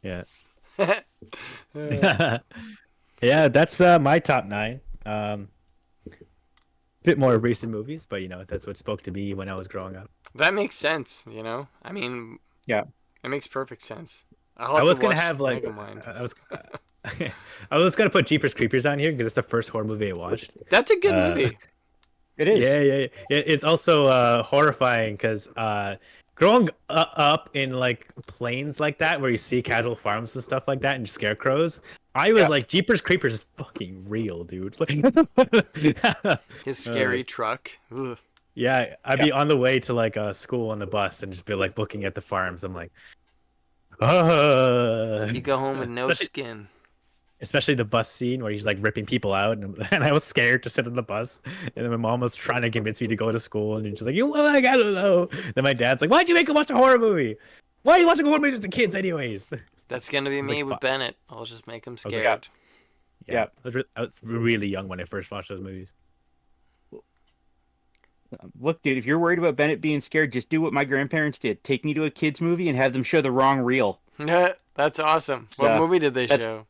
Yeah. Yeah, that's my top 9. Bit more recent movies, but that's what spoke to me when I was growing up. That makes sense, I mean, Yeah. it makes perfect sense. I was gonna have like I was gonna put Jeepers Creepers on here because it's the first horror movie I watched. That's a good movie. It is. Yeah. It's also horrifying because growing up in like plains like that where you see casual farms and stuff like that and scarecrows, I was like, Jeepers Creepers is fucking real, dude. His scary truck. Ugh. Yeah, I'd be on the way to like school on the bus and just be like looking at the farms. I'm like, You go home with no skin. Especially the bus scene where he's like ripping people out, and I was scared to sit on the bus, and then my mom was trying to convince me to go to school, and she's like, I don't know. Then my dad's like, why'd you make him watch a horror movie? Why are you watching horror movies with the kids anyways? That's gonna be me like, with Bennett. I'll just make him like, scared. Yeah. I was really young when I first watched those movies. Look, dude, if you're worried about Bennett being scared, just do what my grandparents did. Take me to a kids movie and have them show the wrong reel. That's awesome. So, What movie did they that's- show?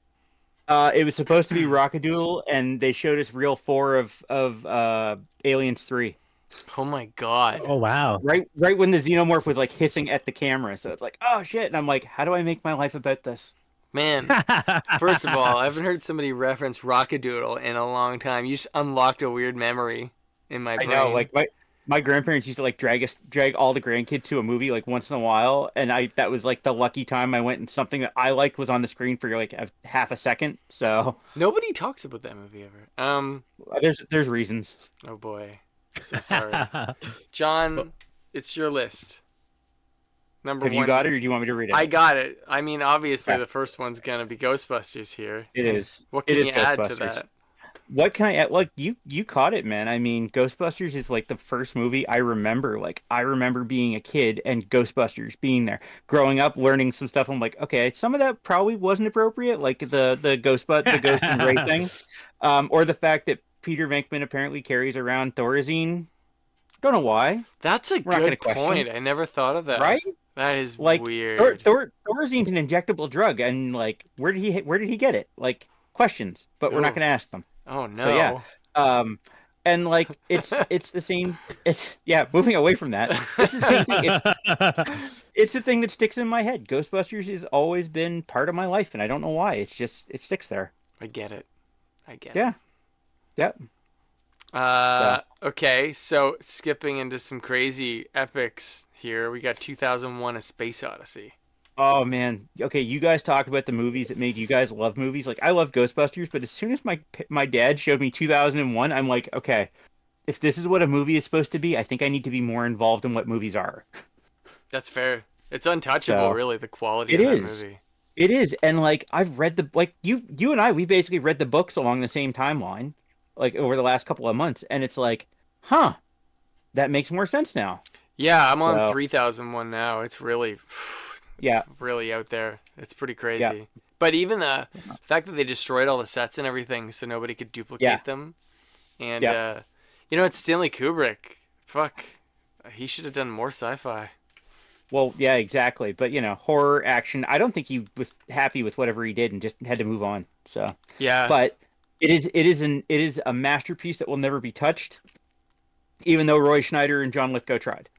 It was supposed to be Rockadoodle, and they showed us reel 4 of Aliens 3. Oh my god. Oh wow. Right when the xenomorph was like hissing at the camera, so it's like, oh shit, and I'm like, how do I make my life about this? Man, first of all, I haven't heard somebody reference Rockadoodle in a long time. You just unlocked a weird memory in my I brain. know, like my grandparents used to like drag all the grandkids to a movie like once in a while, and that was like the lucky time I went and something that I liked was on the screen for like half a second. So Nobody talks about that movie ever. there's reasons. Oh boy. I'm so sorry. John, it's your list. Number Have one. you got it, or do you want me to read it? I got it. I mean, obviously, Okay. the first one's gonna be Ghostbusters here. It is. What It can is you add to Ghostbusters. that? What can I add? Like you caught it, man. I mean, Ghostbusters is like the first movie I remember. Like I remember being a kid and Ghostbusters being there. Growing up, learning some stuff. I'm like, okay, some of that probably wasn't appropriate, like the ghost and Ray thing, or the fact that Peter Venkman apparently carries around Thorazine. Don't know why. That's a We're not gonna good question. point. I never thought of that. Right? That is Like weird. Thorazine's an injectable drug, and like where did he get it? Like questions, but we're not Ooh. going to ask them. Oh no. So yeah. And like it's the same. It's moving away from that. It's the same thing. It's the thing that sticks in my head. Ghostbusters has always been part of my life, and I don't know why. It's just it sticks there. I get it. I get Yeah. Yep. it. Okay, so skipping into some crazy epics here, we got 2001: A Space Odyssey. Oh man. Okay, you guys talk about the movies that made you guys love movies. Like I love Ghostbusters, but as soon as my dad showed me 2001, I'm like, okay, if this is what a movie is supposed to be, I think I need to be more involved in what movies are. That's fair. It's untouchable, So, really, the quality it of that is. movie. It is, and like I've read you and I, we basically read the books along the same timeline, like over the last couple of months, and it's like, huh, that makes more sense now. Yeah, I'm on So- 3001 now. It's really, Yeah. really out there. It's pretty crazy. Yeah. But even the fact that they destroyed all the sets and everything so nobody could duplicate Yeah. them, and Yeah. it's Stanley Kubrick. Fuck, he should have done more sci-fi. Well, yeah, exactly. But horror, action. I don't think he was happy with whatever he did and just had to move on. So, Yeah. but it is a masterpiece that will never be touched, even though Roy Schneider and John Lithgow tried.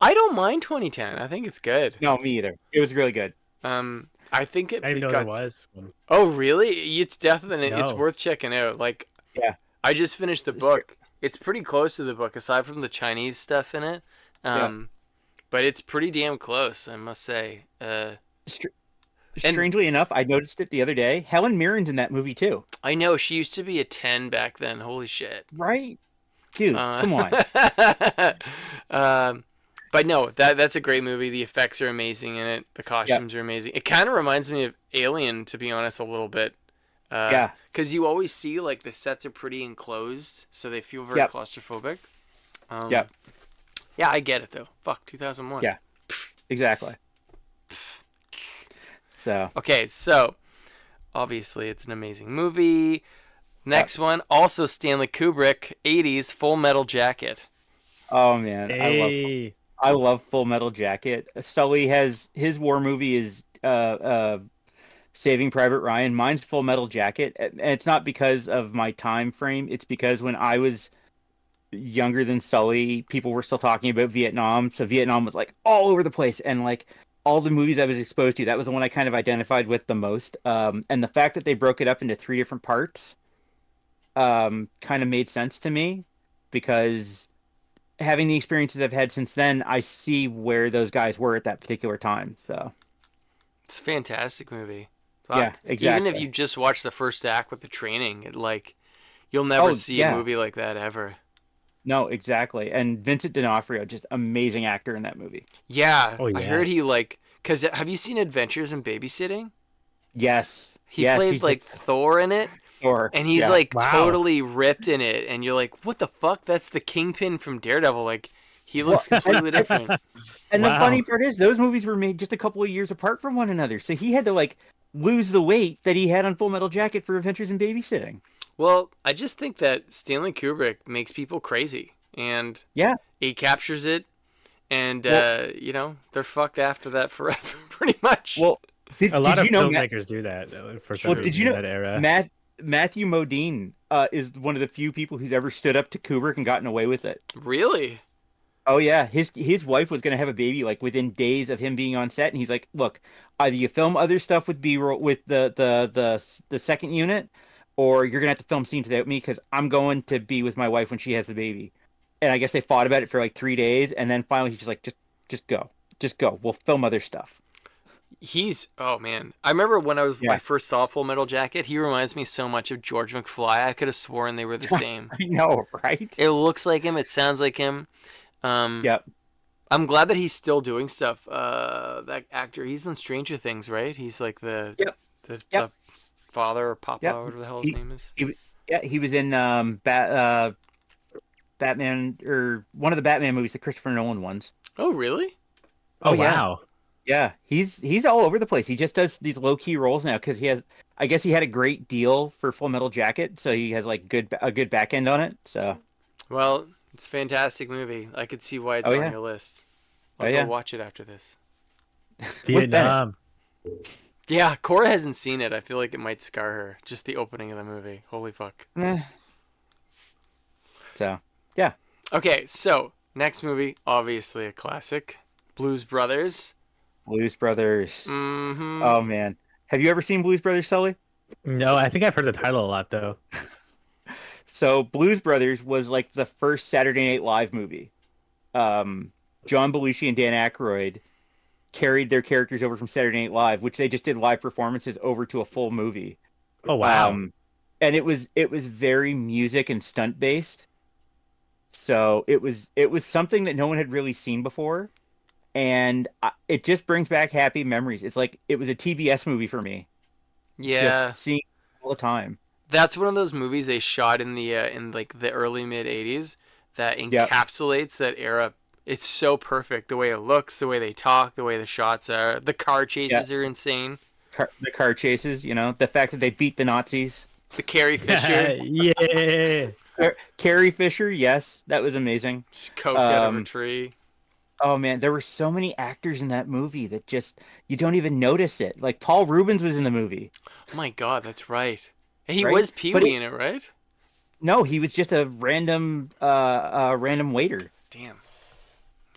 I don't mind 2010. I think it's good. No, me either. It was really good. I think it I didn't know got. there was. Oh, really? It's definitely it's No. worth checking out. Like, Yeah. I just finished the book. It's pretty close to the book, aside from the Chinese stuff in it. But it's pretty damn close, I must say. Strangely enough, I noticed it the other day. Helen Mirren's in that movie too. I know she used to be a 10 back then. Holy shit. Right? Dude, come on. But no, that's a great movie. The effects are amazing in it. The costumes are amazing. It kind of reminds me of Alien, to be honest, a little bit. Yeah. Because you always see like the sets are pretty enclosed, so they feel very claustrophobic. Yep. Yeah, I get it though. Fuck, 2001. Yeah. Exactly. So. Okay, so obviously it's an amazing movie. Next one, also Stanley Kubrick, 80s, Full Metal Jacket. Oh man, Hey. I love Full Metal Jacket. Sully has his war movie is Saving Private Ryan. Mine's Full Metal Jacket, and it's not because of my time frame. It's because when I was younger than Sully, people were still talking about Vietnam, so Vietnam was like all over the place, and like all the movies I was exposed to, that was the one I kind of identified with the most. And the fact that they broke it up into 3 different parts kind of made sense to me, because having the experiences I've had since then, I see where those guys were at that particular time. So It's a fantastic movie. Fuck. Yeah, exactly. Even if you just watch the first act with the training, you'll never see yeah. a movie like that ever. No, exactly. And Vincent D'Onofrio, just amazing actor in that movie. Yeah, Oh, I yeah. heard he because have you seen Adventures in Babysitting? Yes. He yes, played he's like Thor in it, Thor. and he's Yeah. like Wow. totally ripped in it, and you're like, what the fuck? That's the Kingpin from Daredevil. Like, he looks completely different. And the Wow. funny part is, those movies were made just a couple of years apart from one another, so he had to like lose the weight that he had on Full Metal Jacket for Adventures in Babysitting. Well, I just think that Stanley Kubrick makes people crazy, and Yeah. he captures it, and Well- they're fucked after that forever, pretty much. Well, Did A lot of you know filmmakers do that for some did reason you in know that era. Matthew Modine is one of the few people who's ever stood up to Kubrick and gotten away with it. Really? Oh yeah, his wife was gonna have a baby like within days of him being on set, and he's like, "Look, either you film other stuff with B-roll with the second unit, or you're gonna have to film scenes without me because I'm going to be with my wife when she has the baby." And I guess they fought about it for like 3 days, and then finally he's just like, just go. We'll film other stuff." Oh man. I remember when I Yeah, first saw Full Metal Jacket, he reminds me so much of George McFly. I could have sworn they were the same. I know, right? It looks like him, it sounds like him. Um, Yep, I'm glad that he's still doing stuff. That actor, he's in Stranger Things, right? He's like yep, the yep, father or papa, yep. or whatever the hell his He, name is. he was in Batman, or one of the Batman movies, the Christopher Nolan ones. Oh, really? Oh, Yeah. wow. Yeah, he's all over the place. He just does these low key roles now because I guess he had a great deal for Full Metal Jacket, so he has like a good back end on it. So, Well, it's a fantastic movie. I could see why it's oh on yeah, your list. oh I'll go yeah. watch it after this. With Bennett. Vietnam. Yeah, Cora hasn't seen it. I feel like it might scar her. Just the opening of the movie. Holy fuck. Eh. So, yeah. Okay, so next movie, obviously a classic, Blues Brothers. Blues Brothers. Mm-hmm. Oh man, have you ever seen Blues Brothers, Sully? No, I think I've heard the title a lot though. So, Blues Brothers was like the first Saturday Night Live movie. John Belushi and Dan Aykroyd carried their characters over from Saturday Night Live, which they just did live performances over to a full movie. Oh wow. And it was very music and stunt based. So it was something that no one had really seen before, and it just brings back happy memories. It's like it was a TBS movie for me. Yeah, Just seeing it all the time. that's one of those movies they shot in the early mid '80s that Yep. encapsulates that era. It's so perfect. The way it looks, the way they talk, the way the shots are. The car chases are insane. The car chases, the fact that they beat the Nazis. The Carrie Fisher, Yeah. Carrie Fisher, yes, that was amazing. just coked out of a tree. Oh man, there were so many actors in that movie that just you don't even notice it. Like Paul Rubens was in the movie. Oh my god, that's right. And he Right? was Pee But Wee in it, right? No, he was just a random waiter. Damn.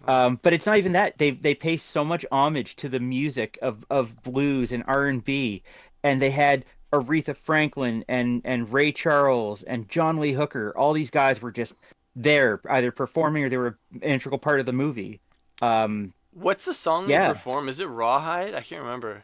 But it's not even that. They pay so much homage to the music of blues and R&B, and they had Aretha Franklin and Ray Charles and John Lee Hooker. All these guys were just there, either performing or they were an integral part of the movie. What's the song they perform? Is it Rawhide? I can't remember.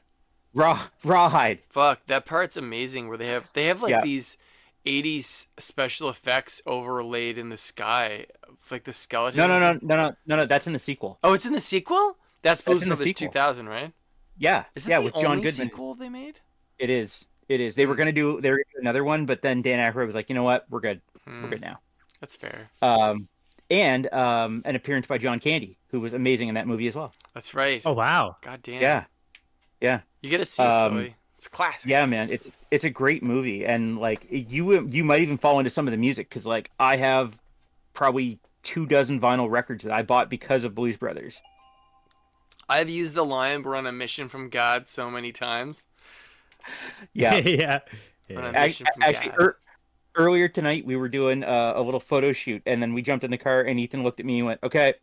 Rawhide. Fuck, that part's amazing. Where they have like Yeah. these '80s special effects overlaid in the sky, like the skeletons. No. That's in the sequel. Oh, it's in the sequel. That's Blues in the Brothers sequel. 2000, right? Yeah, Is that yeah, the with only John Goodman. sequel they made? It is. They were gonna do another one, but then Dan Aykroyd was like, you know what, we're good. We're good now. That's fair. And an appearance by John Candy, who was amazing in that movie as well. That's right. Oh wow. God damn. Yeah. You gotta see it, Sully. It's classic. Yeah, man, it's a great movie, and like you might even fall into some of the music because like I have probably 24 vinyl records that I bought because of Blues Brothers. I've used the line "We're on a mission from God" so many times. Yeah, yeah. We're on Yeah. a mission from actually, God. earlier tonight we were doing a little photo shoot, and then we jumped in the car, and Ethan looked at me and went, "Okay,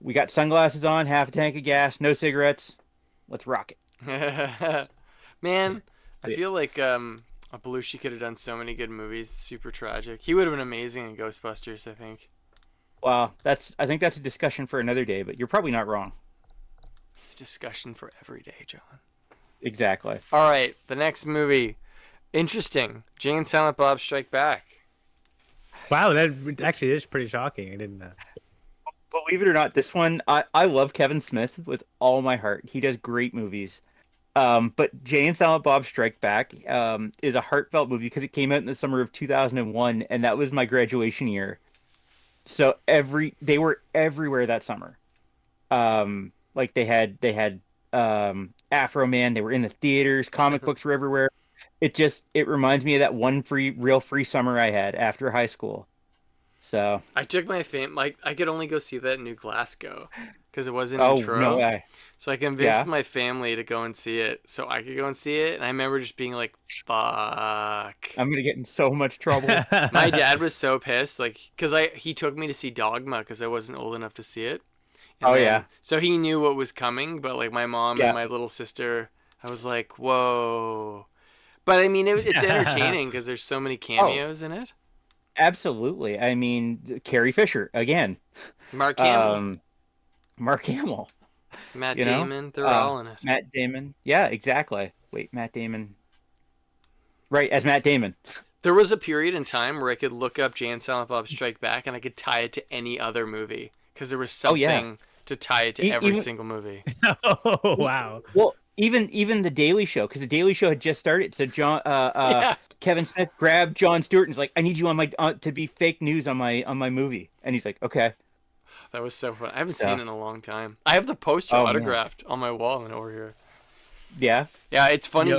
we got sunglasses on, half a tank of gas, no cigarettes, let's rock it." Man, I feel like Belushi could have done so many good movies. Super tragic. He would have been amazing in Ghostbusters, I think. Well, I think that's a discussion for another day, but you're probably not wrong. It's a discussion for every day, John. Exactly. All right, the next movie. Interesting. Jay and Silent Bob Strike Back. Wow, that actually is pretty shocking. I didn't. Believe it or not, this one I love Kevin Smith with all my heart. He does great movies. But Jay and Silent Bob Strike Back is a heartfelt movie because it came out in the summer of 2001, and that was my graduation year. So they were everywhere that summer. Like they had Afro Man. They were in the theaters. Comic books were everywhere. It reminds me of that one real free summer I had after high school. So, I took my I could only go see that in New Glasgow because it wasn't in oh no Truro. way. So I convinced Yeah. my family to go and see it so I could go and see it. And I remember just being like, fuck. I'm gonna get in so much trouble. My dad was so pissed, like, because he took me to see Dogma because I wasn't old enough to see it. And Oh then, yeah. so he knew what was coming, but like my mom and Yeah. my little sister, I was like, whoa. But I mean, it's entertaining because there's so many cameos in it. Absolutely. I mean, Carrie Fisher again. Mark Hamill, Mark Hamill. Matt You know, Damon, they're all in it. Matt Damon. Yeah, exactly. Wait, Matt Damon. Right, as Matt Damon. There was a period in time where I could look up Jay and Silent Bob Strike Back and I could tie it to any other movie because there was Oh yeah. something to tie it to every single movie. Oh wow. Well, even the Daily Show, because the Daily Show had just started. So Yeah. Kevin Smith grabbed Jon Stewart and was like, "I need you on my to be fake news on my movie," and he's like, "Okay." That was so fun. I haven't So- seen it in a long time. I have the poster Oh, man. autographed on my wall and over here. Yeah. Yeah, it's funny that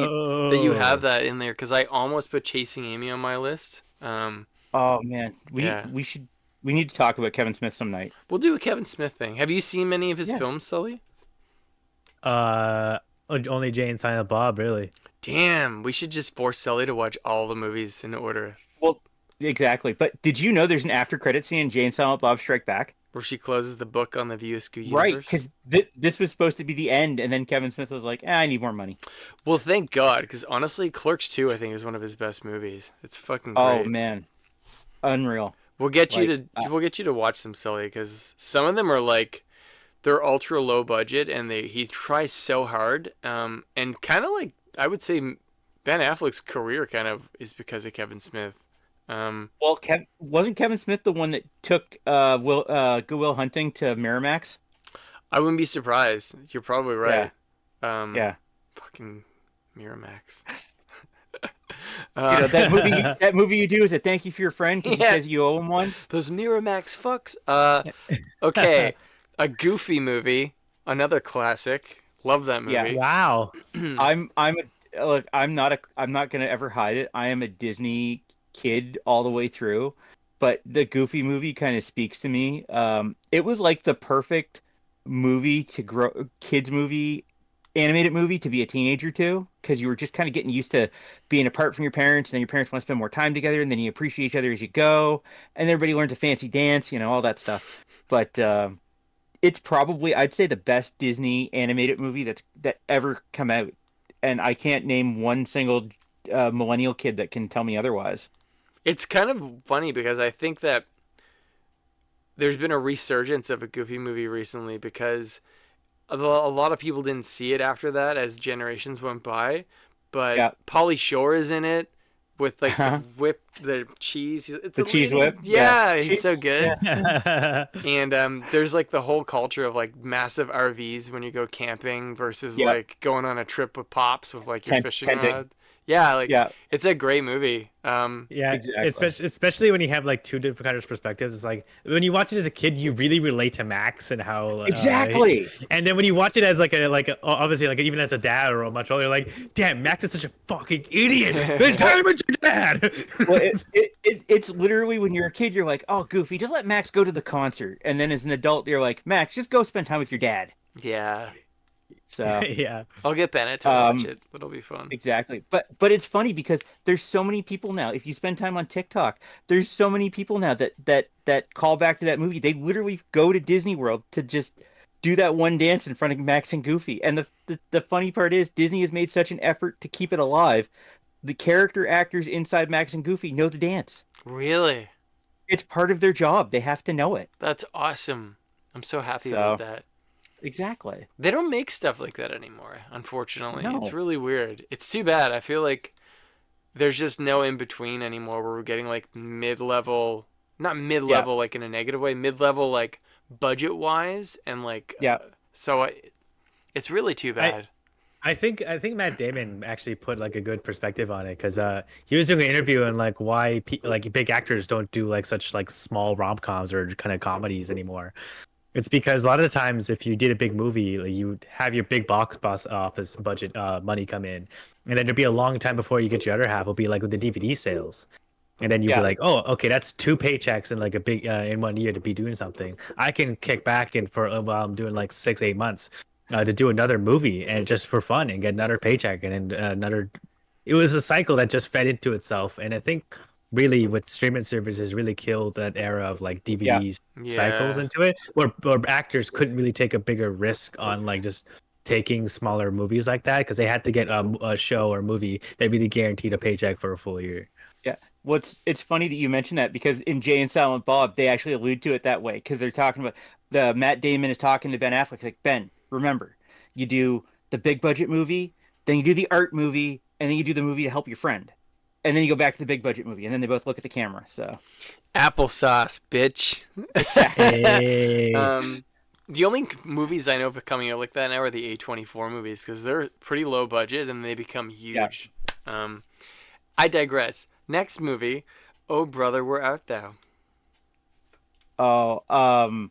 you Yo. have that in there because I almost put Chasing Amy on my list. Oh man, we need to talk about Kevin Smith some night. We'll do a Kevin Smith thing. Have you seen many of his Yeah. films, Sully? Only Jay and Silent Bob, really. Damn, we should just force Sully to watch all the movies in order. Well, exactly. But did you know there's an after credit scene in Jay and Silent Bob Strike Back? Where she closes the book on the View Askew universe. Right, because this was supposed to be the end, and then Kevin Smith was like, I need more money. Well, thank God, because honestly, Clerks 2, I think, is one of his best movies. It's fucking great. Oh man, unreal. We'll get you Like, we'll get you to watch them, Sully, because some of them are like they're ultra low budget, and he tries so hard, and kind of like I would say Ben Affleck's career kind of is because of Kevin Smith. Well, wasn't Kevin Smith the one that took Good Will Hunting to Miramax? I wouldn't be surprised. You're probably right. Yeah. Fucking Miramax. That movie you do is a thank you for your friend because Yeah. he says you owe him one. Those Miramax fucks. Okay, a Goofy movie, another classic. Love that movie. Yeah. Wow. I'm not gonna ever hide it. I am a Disney kid all the way through, but the Goofy movie kind of speaks to me. It was like the perfect movie to grow kids movie, animated movie to be a teenager to, because you were just kind of getting used to being apart from your parents, and then your parents want to spend more time together, and then you appreciate each other as you go, and everybody learns a fancy dance, all that stuff. But it's probably, I'd say, the best Disney animated movie that ever come out, and I can't name one single millennial kid that can tell me otherwise. It's kind of funny because I think that there's been a resurgence of a Goofy movie recently because a lot of people didn't see it after that as generations went by. But Yeah. Pauly Shore is in it with like the cheese. It's The a cheese leading- whip? Yeah, Yeah. he's so good. Yeah. And there's like the whole culture of like massive RVs when you go camping versus Yeah. like going on a trip with pops with like your fishing Tenting. rod. Yeah, like Yeah. it's a great movie. Yeah, Exactly. especially when you have like two different kind of perspectives. It's like when you watch it as a kid, you really relate to Max and how Exactly. and then when you watch it as obviously like even as a dad or a much older, like, damn, Max is such a fucking idiot. Spend time with your dad. Well, it's literally when you're a kid, you're like, oh, Goofy, just let Max go to the concert, and then as an adult, you're like, Max, just go spend time with your dad. yeah. So. Yeah. I'll get Bennett to watch it. It'll be fun. Exactly. But it's funny because there's so many people now. If you spend time on TikTok, there's so many people now that call back to that movie. They literally go to Disney World to just do that one dance in front of Max and Goofy. And the funny part is Disney has made such an effort to keep it alive. The character actors inside Max and Goofy know the dance. Really? It's part of their job. They have to know it. That's awesome. I'm so happy So- about that. Exactly. They don't make stuff like that anymore, unfortunately. No. It's really weird. It's too bad. I feel like there's just no in between anymore where we're getting like mid-level, not mid-level like in a negative way, mid-level like budget-wise and like Yeah. it's really too bad. I think Matt Damon actually put like a good perspective on it because he was doing an interview on like why like big actors don't do like such like small rom-coms or kind of comedies anymore. It's because a lot of the times if you did a big movie, like, you have your big box office budget money come in, and then there'd be a long time before you get your other half. It'll be like with the DVD sales. And then you'd be Yeah. like, oh, okay, that's 2 paychecks in like a big in 1 year to be doing something. I can kick back in for while I'm doing like 6-8 months to do another movie and just for fun and get another paycheck and then another. It was a cycle that just fed into itself, and I think really with streaming services really killed that era of like Yeah. DVDs cycles Yeah. into it, where actors couldn't really take a bigger risk on like just taking smaller movies like that because they had to get a show or movie that really guaranteed a paycheck for a full year. Yeah. It's funny that you mentioned that because in Jay and Silent Bob, they actually allude to it that way because they're talking about the Matt Damon is talking to Ben Affleck like, Ben, remember, you do the big budget movie, then you do the art movie, and then you do the movie to help your friend. And then you go back to the big budget movie, and then they both look at the camera. So Applesauce, bitch. Hey. The only movies I know of coming out like that now are the A24 movies because they're pretty low budget and they become huge. I digress. Next movie, Oh Brother, Where Art Thou? Oh,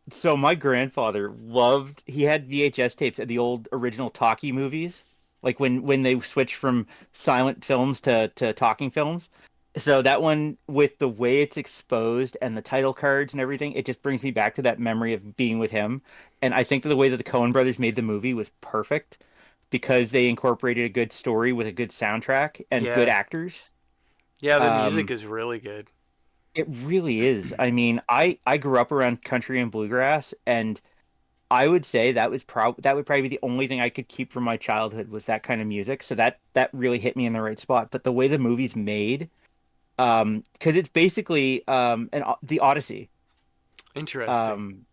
so my grandfather loved, he had VHS tapes of the old original talkie movies, like when they switched from silent films to talking films. So that one, with the way it's exposed and the title cards and everything, it just brings me back to that memory of being with him. And I think that the way that the Coen brothers made the movie was perfect because they incorporated a good story with a good soundtrack and good Yeah. actors. Yeah, the music Um, is really good. it really is. I mean, I grew up around country and bluegrass, and I would say that would probably be the only thing I could keep from my childhood was that kind of music. So that really hit me in the right spot. But the way the movie's made, because it's basically the Odyssey, Interesting.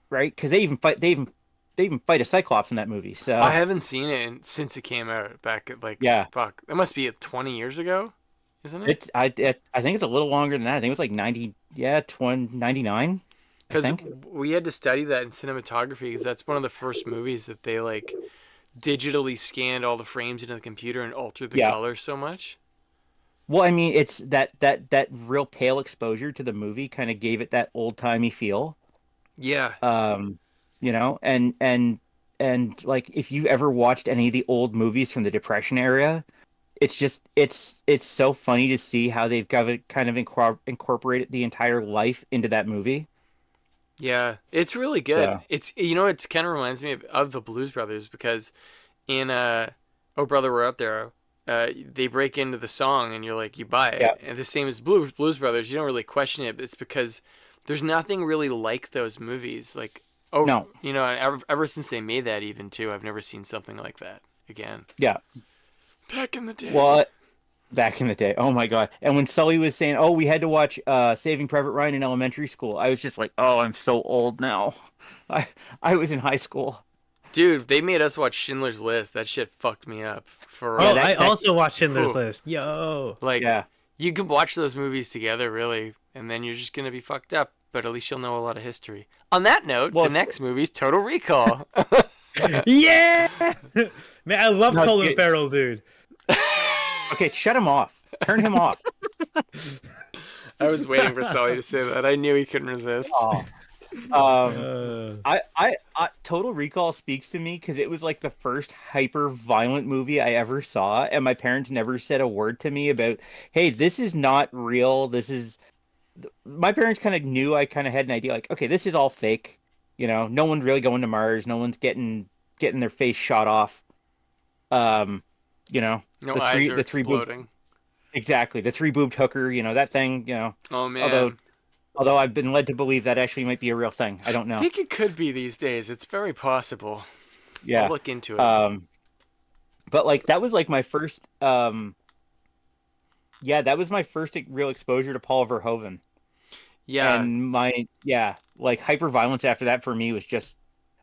right? Because they even fight a Cyclops in that movie. So I haven't seen it since it came out back at like, yeah, fuck, that must be 20 years ago, isn't it? I think it's a little longer than that. I think it was like 90, yeah, 99, I Because think. we had to study that in cinematography because that's one of the first movies that they like digitally scanned all the frames into the computer and altered the Yeah. color so much. Well, I mean, it's that real pale exposure to the movie kind of gave it that old-timey feel. Yeah. Um, and like if you've ever watched any of the old movies from the Depression era, it's just it's so funny to see how they've got it kind of incorporated the entire life into that movie. Yeah, it's really good. So, It's it's kind of reminds me of the Blues Brothers because in Oh Brother We're Up There, they break into the song and you're like you buy yeah, it. And the same as Blues Brothers, you don't really question it, but it's because there's nothing really like those movies. Like no, ever since they made that even too, I've never seen something like that again. yeah. Back in the day. Well, back in the day, oh my God. And when Sully was saying, "Oh, we had to watch Saving Private Ryan in elementary school," I was just like, "Oh, I'm so old now." I I was in high school. Dude, they made us watch Schindler's List. That shit fucked me up for Oh, Yeah, I that also watched Schindler's Whew. List. Yo. like yeah. you can watch those movies together really, and then you're just gonna be fucked up. But at least you'll know a lot of history. On that note, Well, the next movie's Total Recall. Yeah. Man, I love no, Colin okay, Farrell, dude. okay, shut him off. Turn him off. I was waiting for Sully to say that. I knew he couldn't resist. Oh. Um, Uh, I Total Recall speaks to me because it was like the first hyper violent movie I ever saw, and my parents never said a word to me about, hey, this is not real. This is my parents kind of knew I kind of had an idea like, okay, this is all fake. No one's really going to Mars. No one's getting their face shot off. Um, you know, No the eyes three are the three boob exploding. exactly the three boobed hooker. That thing. Oh Although man, although I've been led to believe that actually might be a real thing. I don't I know. think it could be these days. It's very possible. I'll Yeah. look into it. But like that was like my first. Yeah, that was my first real exposure to Paul Verhoeven. Yeah, And like hyperviolence after that for me was just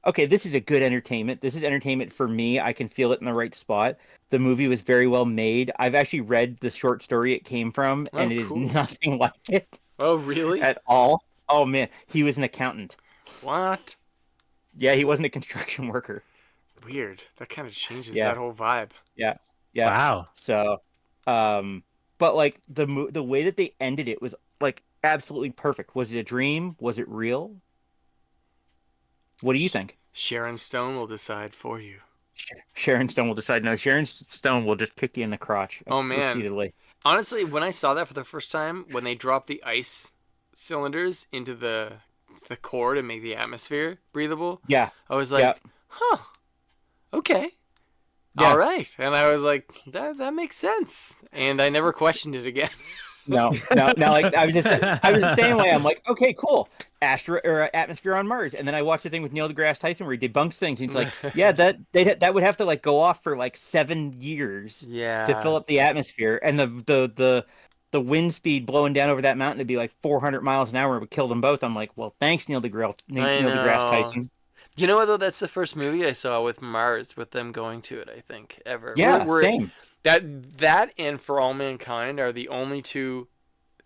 okay, this is a good entertainment. This is entertainment for me. I can feel it in the right spot. The movie was very well made. I've actually read the short story it came from, oh and it is cool. nothing like it Oh really? at all. Oh man, he was an accountant. What? Yeah, he wasn't a construction worker. Weird. That kind of changes Yeah, that whole vibe. yeah, yeah. wow. So, but like the way that they ended it was like absolutely perfect. Was it a dream? Was it real? What do you think? Sharon Stone will decide for you. Sharon Stone will decide. No, Sharon Stone will just kick you in the crotch Oh man, repeatedly. Honestly, when I saw that for the first time, when they dropped the ice cylinders into the core to make the atmosphere breathable, Yeah, I was yeah, like, huh, okay. yeah. All right. And I was like, that makes sense. And I never questioned it again. No, no, no. Like I was the same way. I'm like, okay, cool. Atmosphere on Mars, and then I watched the thing with Neil deGrasse Tyson where he debunks things. And he's like, yeah, that would have to like go off for like 7 years to Yeah. fill up the atmosphere, and the wind speed blowing down over that mountain to be like 400 miles an hour would kill them both. I'm like, well, thanks, I Neil deGrasse know. Tyson. You know what, though? That's the first movie I saw with Mars, with them going to it, I think, ever. Yeah, same. That and For All Mankind are the only two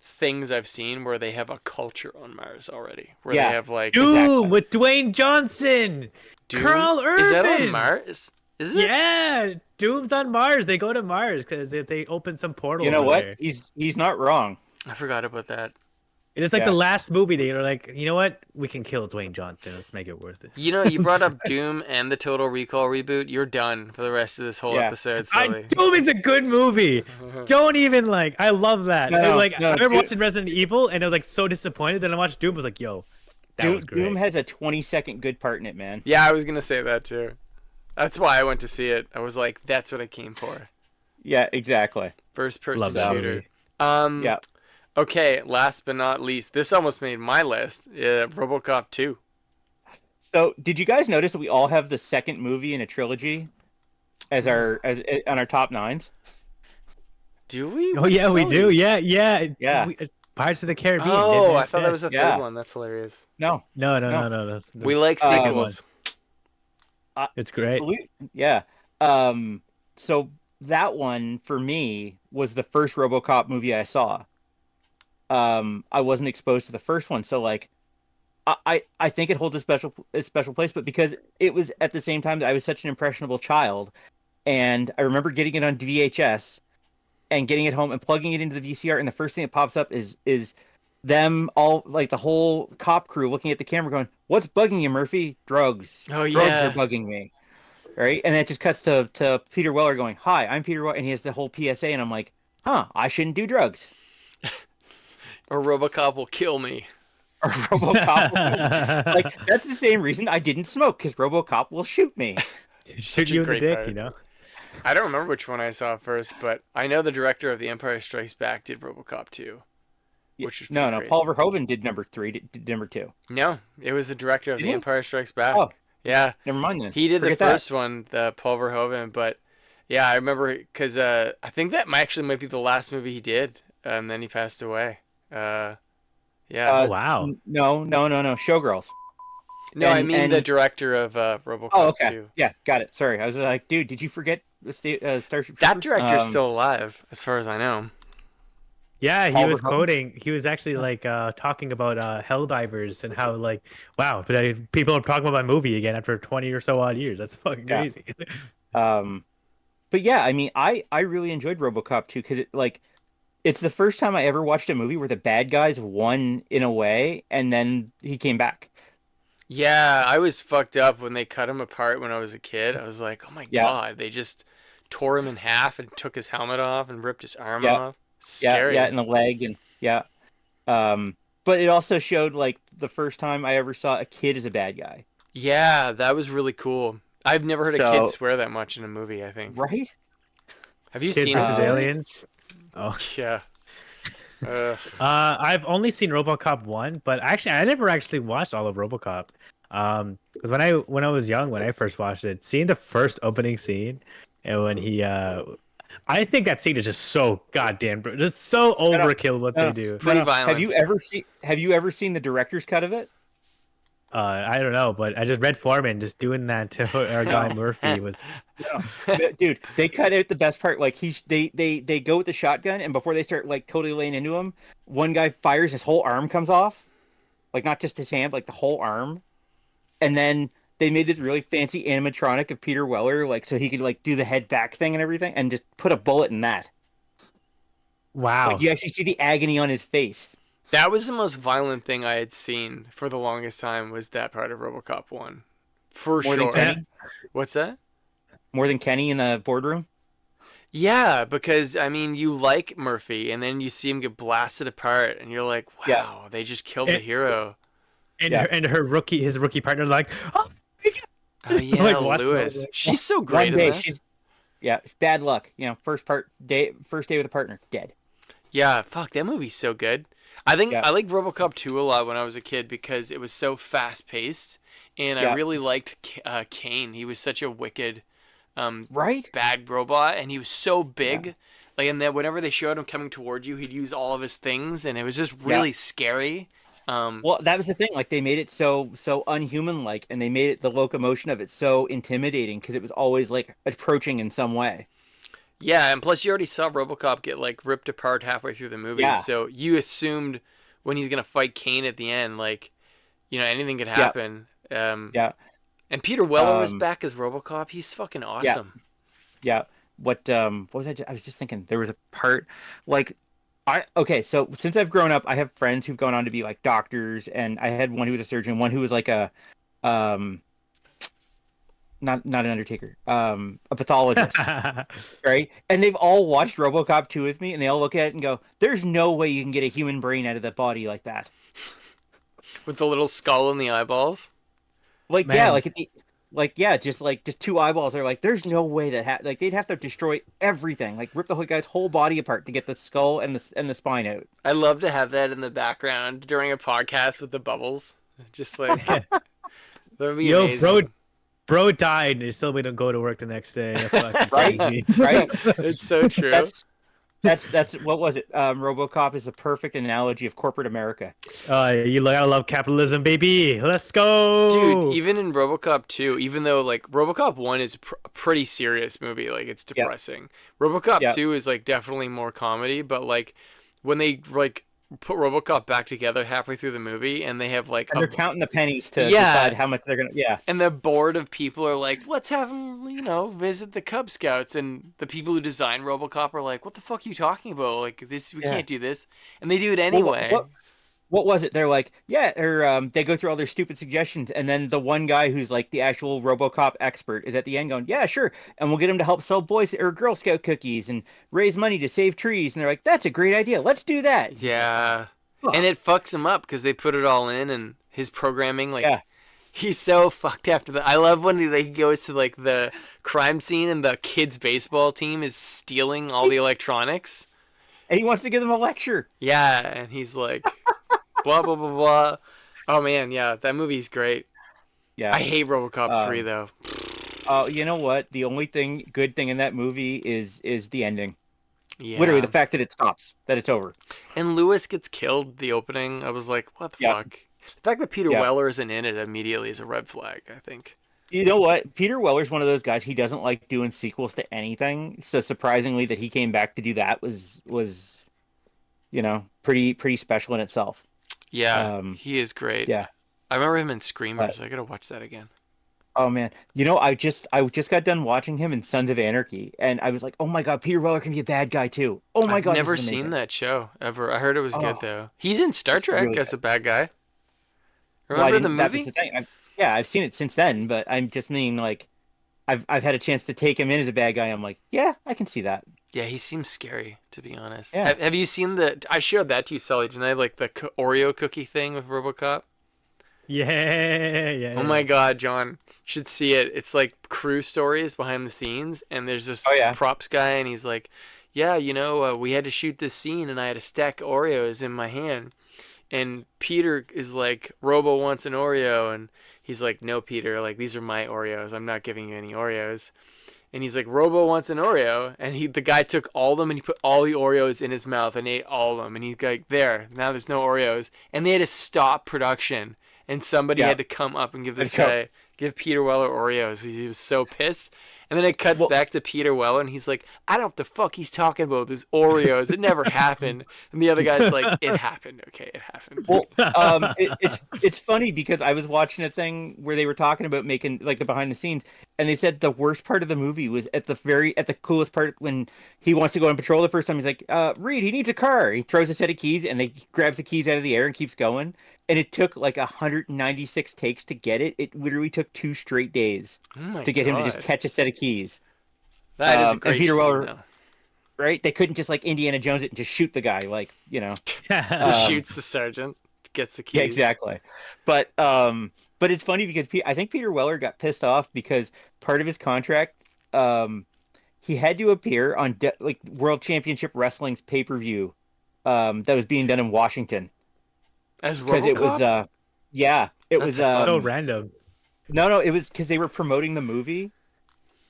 things I've seen where they have a culture on Mars already. Where Yeah. they have like Doom Exactly. with Dwayne Johnson, Doom? Carl Urban. Is that on Mars? Is it? Yeah, Doom's on Mars. They go to Mars because they open some portal. You know over what? there. He's not wrong. I forgot about that. It's like Yeah. the last movie. They were like, you know what? We can kill Dwayne Johnson. Let's make it worth it. You know, you brought up Doom and the Total Recall reboot. You're done for the rest of this whole Yeah. episode, Sully. Doom is a good movie. Don't even like. I love that. No, Like no, I remember Doom- watching Resident Evil and I was like so disappointed. Then I watched Doom. I was like, yo, that was great. Doom has a 20-second good part in it, man. Yeah, I was gonna say that too. That's why I went to see it. I was like, that's what I came for. Yeah, exactly. First person Love that shooter. movie. Yeah. Okay, last but not least, this almost made my list. RoboCop 2. So, did you guys notice that we all have the second movie in a trilogy as on our top nines? Do we? Oh yeah, we do. Yeah. Yeah. Pirates of the Caribbean. Oh, I Yes, thought that yes. was the Yeah. third one. That's hilarious. No. No. That's, We like Um, sequels. it's great. Yeah. So that one for me was the first RoboCop movie I saw. I wasn't exposed to the first one, so like I think it holds a special place, but because it was at the same time that I was such an impressionable child, and I remember getting it on VHS and getting it home and plugging it into the VCR, and the first thing that pops up is them all, like the whole cop crew looking at the camera going, "What's bugging you, Murphy? Drugs. Oh, Drugs yeah. are bugging me." Right? And then it just cuts to Peter Weller going, "Hi, I'm Peter Weller," and he has the whole PSA, and I'm like, "Huh, I shouldn't do drugs." Or RoboCop will kill me. Or RoboCop. Like, that's the same reason I didn't smoke, because RoboCop will shoot me. Shoot Such a you in the great dick, part. you know. I don't remember which one I saw first, but I know the director of The Empire Strikes Back did RoboCop 2. Which is No, pretty crazy. Paul Verhoeven did number 3, did number 2. No, it was the director of Did The he? Empire Strikes Back. Oh. Yeah, Never mind then. he did the Forget that. first one, the Paul Verhoeven, but yeah, I remember because I think that might be the last movie he did, and then he passed away. Yeah. Oh, wow. No. Showgirls. No, I and- mean the and- director of RoboCop Oh, okay. 2. Yeah, got it. Sorry. I was like, dude, did you forget the Starship That Troopers? director's still alive, as far as I know. Yeah, he Paul was Verhoeven? quoting. He was actually like talking about Helldivers and how like, wow, but people are talking about my movie again after 20 or so odd years. That's fucking Yeah. crazy. But yeah, I mean, I really enjoyed RoboCop 2 because it's the first time I ever watched a movie where the bad guys won in a way, and then he came back. Yeah, I was fucked up when they cut him apart when I was a kid. I was like, oh my Yeah. god, they just tore him in half and took his helmet off and ripped his arm Yeah. off. Scary. Yeah, in the leg, and yeah. But it also showed like the first time I ever saw a kid as a bad guy. Yeah, that was really cool. I've never heard a So- kid swear that much in a movie, I think. Right? Have you Kids seen it? versus Sully? aliens. Oh. Yeah. I've only seen RoboCop 1, but actually I never actually watched all of RoboCop. Because when I was young, when I first watched it, seeing the first opening scene, and when he I think that scene is just so goddamn it's so overkill what No, they do. Pretty violent. Have you ever seen the director's cut of it? I don't know, but I just read Foreman just doing that to our guy Murphy was Dude, they cut out the best part. Like they go with the shotgun, and before they start like totally laying into him, one guy fires, his whole arm comes off, like not just his hand, like the whole arm, and then they made this really fancy animatronic of Peter Weller, like so he could like do the head back thing and everything, and just put a bullet in that. wow. Like, you actually see the agony on his face. That was the most violent thing I had seen for the longest time, was that part of RoboCop 1. For More than sure. Kenny? What's that? More than Kenny in the boardroom. Yeah, because I mean, you like Murphy, and then you see him get blasted apart, and you're like, Yeah. wow, they just killed the And, hero. and Yeah. his rookie partner like, oh, Oh yeah, like watching her, Lewis. like, She's so One great in day that. bad luck. First day with a partner, dead. Yeah, fuck, that movie's so good. I think Yeah. I like RoboCop 2 a lot when I was a kid because it was so fast paced, and I Yeah. really liked Kane. He was such a wicked, Right? bad robot, and he was so Yeah. big. Like, and then whenever they showed him coming towards you, he'd use all of his things, and it was just Yeah. really scary. Well, that was the thing. Like they made it so unhuman like, and they made it the locomotion of it so intimidating because it was always like approaching in some way. Yeah, and plus you already saw RoboCop get like ripped apart halfway through the movie, Yeah. so you assumed when he's gonna fight Kane at the end, like, anything could Yeah. happen. Yeah. And Peter Weller was Um. back as RoboCop. He's fucking Yeah. awesome. Yeah. What was I was just thinking there was a part like okay, so since I've grown up, I have friends who've gone on to be like doctors, and I had one who was a surgeon, one who was like a um not an undertaker, a pathologist, right? And they've all watched RoboCop 2 with me, and they all look at it and go, "There's no way you can get a human brain out of the body like that." With the little skull and the eyeballs. Like yeah, Man. like at the just two eyeballs. They're like, there's no way that like they'd have to destroy everything, like rip the whole guy's whole body apart to get the skull and the spine out. I'd love to have that in the background during a podcast with the bubbles. Just like that would be yo, amazing. bro died and he still made him go to work the next day. That's fucking Right? crazy. Right? It's so true. That's what was it? RoboCop is a perfect analogy of corporate America. You gotta love capitalism, baby. Let's go, Dude, even in RoboCop 2, even though like RoboCop 1 is a pretty serious movie, like it's Yeah. depressing. RoboCop Yeah. 2 is like definitely more comedy, but like when they like put RoboCop back together halfway through the movie and they have like And they're counting the pennies to Yeah. decide how much they're gonna. Yeah. and the board of people are like, let's have him, visit the Cub Scouts, and the people who design RoboCop are like, what the fuck are you talking about? Like this, we Yeah. can't do this, and they do it Well, anyway. what was it? They're like, yeah, or they go through all their stupid suggestions, and then the one guy who's like the actual RoboCop expert is at the end going, yeah, sure, and we'll get him to help sell Boy or Girl Scout cookies and raise money to save trees, and they're like, that's a great idea, let's do that. Yeah, Ugh. and it fucks him up because they put it all in, and his programming, like, Yeah. he's so fucked after that. I love when he goes to like the crime scene and the kids' baseball team is stealing all the electronics. And he wants to give them a lecture. Yeah, and he's like, blah blah blah blah. Oh man, yeah, that movie's great. Yeah. I hate RoboCop 3 though. Oh, you know what? The only good thing in that movie is the ending. Yeah. Literally, the fact that it stops, that it's over. And Lewis gets killed the opening. I was like, what the Yeah. fuck? The fact that Peter Yeah. Weller isn't in it immediately is a red flag, I think. You know what? Peter Weller's one of those guys. He doesn't like doing sequels to anything. So surprisingly, that he came back to do that was pretty special in itself. Yeah, he is great. Yeah. I remember him in Screamers. I gotta watch that again. Oh man, I just got done watching him in Sons of Anarchy, and I was like, oh my god, Peter Weller can be a bad guy too. Oh my god, I've never this is amazing. seen that show ever. I heard it was good Oh, though. He's in Star it's Trek really as good. a bad guy. Well, I Remember the didn't- that was movie? the thing. Yeah, I've seen it since then, but I'm just meaning like, I've had a chance to take him in as a bad guy. I'm like, yeah, I can see that. Yeah, he seems scary, to be honest. Yeah. Have you seen I showed that to you, Sully, didn't I? Like the Oreo cookie thing with RoboCop? Yeah. Oh my god, John. You should see it. It's like crew stories behind the scenes, and there's this Oh, yeah. props guy, and he's like, yeah, we had to shoot this scene, and I had a stack of Oreos in my hand. And Peter is like, Robo wants an Oreo, and he's like, no, Peter, like, these are my Oreos. I'm not giving you any Oreos. And he's like, Robo wants an Oreo, and the guy took all of them and he put all the Oreos in his mouth and ate all of them. And he's like, there, now there's no Oreos. And they had to stop production, and somebody Yeah. had to come up and give this Let's go. guy, give Peter Weller Oreos. He was so pissed. And then it cuts Well- back to Peter Weller, and he's like, I don't know what the fuck he's talking about. There's Oreos. It never happened. And the other guy's like, it happened. Okay, it happened. Well, it's funny because I was watching a thing where they were talking about making like the behind the scenes, and they said the worst part of the movie was at the coolest part when he wants to go on patrol the first time. He's like, Reed, he needs a car. He throws a set of keys, and they grabs the keys out of the air and keeps going. And it took like 196 takes to get it. It literally took 2 straight days Oh my to get him to just God. catch a set of keys. That is a and great Peter scene, Weller- though. right? They couldn't just like Indiana Jones it and just shoot the guy, like, you know. He shoots the sergeant, gets the keys. Yeah, exactly. But it's funny because I think Peter Weller got pissed off because part of his contract, he had to appear on like World Championship Wrestling's pay-per-view, that was being done in Washington. As Because it was RoboCop? it That's was So random. no, it was because they were promoting the movie,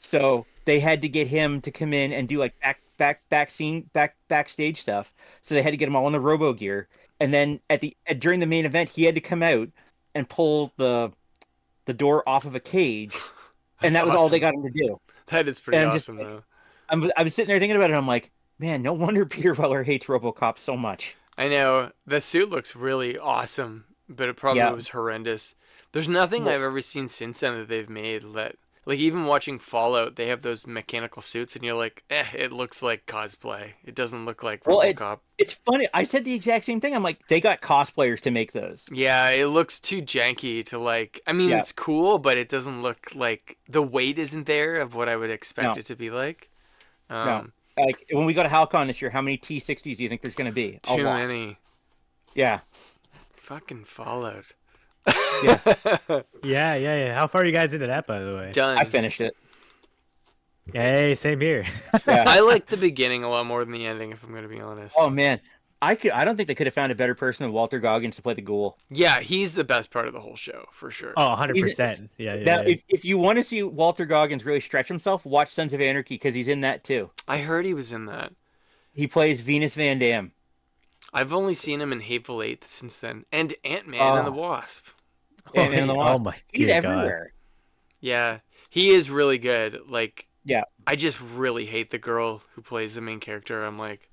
so they had to get him to come in and do like backstage stuff. So they had to get him all in the Robo gear, and then during the main event, he had to come out and pull the door off of a cage, and that was all they got him to do. That is pretty And awesome, though. I was sitting there thinking about it. I'm like, man, no wonder Peter Weller hates RoboCop so much. I know. The suit looks really awesome, but it probably was horrendous. There's nothing I've ever seen since then that they've made that, like, even watching Fallout, they have those mechanical suits, and you're like, it looks like cosplay. It doesn't look like RoboCop. It's funny. I said the exact same thing. I'm like, they got cosplayers to make those. Yeah, it looks too janky to, like, I mean, it's cool, but it doesn't look like, the weight isn't there of what I would expect it to be like. No. Like, when we go to HalCon this year, how many T60s do you think there's going to be? Too many. Yeah. Fucking Fallout. Yeah. How far are you guys into that, by the way? Done. I finished it. Hey, same here. Yeah. I like the beginning a lot more than the ending, if I'm going to be honest. Oh man, I don't think they could have found a better person than Walter Goggins to play the Ghoul. Yeah, he's the best part of the whole show, for sure. Oh, 100%. Yeah. Now, if you want to see Walter Goggins really stretch himself, watch Sons of Anarchy because he's in that too. I heard he was in that. He plays Venus Van Dam. I've only seen him in Hateful Eight since then, and Ant-Man and the Wasp. And the Oh my he's dear God. everywhere. Yeah, he is really good. Like, Yeah. I just really hate the girl who plays the main character. I'm like,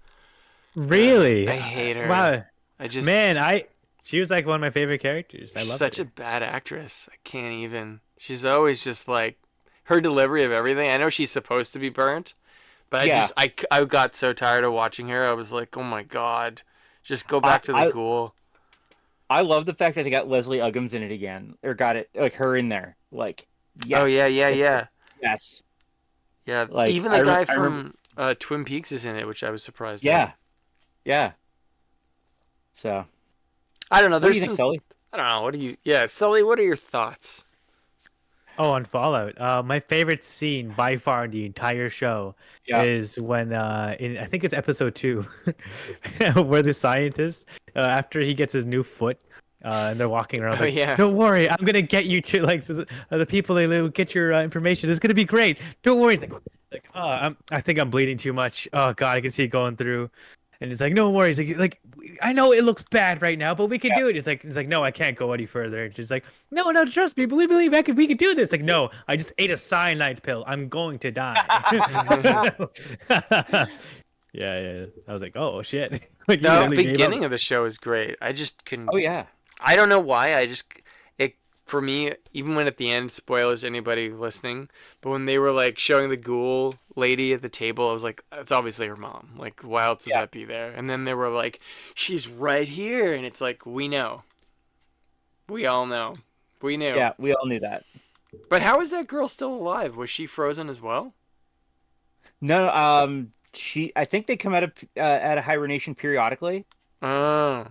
Really? I hate her. Wow. I just, Man, she was like one of my favorite characters. I she's love such her. a bad actress. I can't even. She's always just like, her delivery of everything. I know she's supposed to be burnt, but I got so tired of watching her. I was like, oh my God, just go back to the Ghoul. I love the fact that they got Leslie Uggams in it again, or got it like her in there. Like, yes. Oh yeah. Yes. Yeah, Like, even the guy from Twin Peaks is in it, which I was surprised at. Yeah. So, I don't know. what do There's you think, Sully? I don't know. Yeah, Sully, what are your thoughts? Oh, on Fallout. My favorite scene by far in the entire show is when I think it's episode 2, where the scientist, after he gets his new foot, and they're walking around. Don't worry, I'm gonna get you to like the people that will get your information. It's gonna be great. Don't worry. He's like, oh, I think I'm bleeding too much. Oh God, I can see it going through. And he's like, no worries. Like I know it looks bad right now, but we can do it. He's like, no, I can't go any further. And she's like, no, trust me, believe we can do this. Like, no, I just ate a cyanide pill. I'm going to die. Yeah. I was like, oh shit. The beginning of the show is great. I just couldn't. Oh yeah. I don't know why. For me, even when at the end, spoilers, anybody listening, but when they were like showing the Ghoul lady at the table, I was like, that's obviously her mom. Like, why else would that be there? And then they were like, she's right here. And it's like, we know. We all know. We knew. Yeah, we all knew that. But how is that girl still alive? Was she frozen as well? No, I think they come out of hibernation periodically. Oh.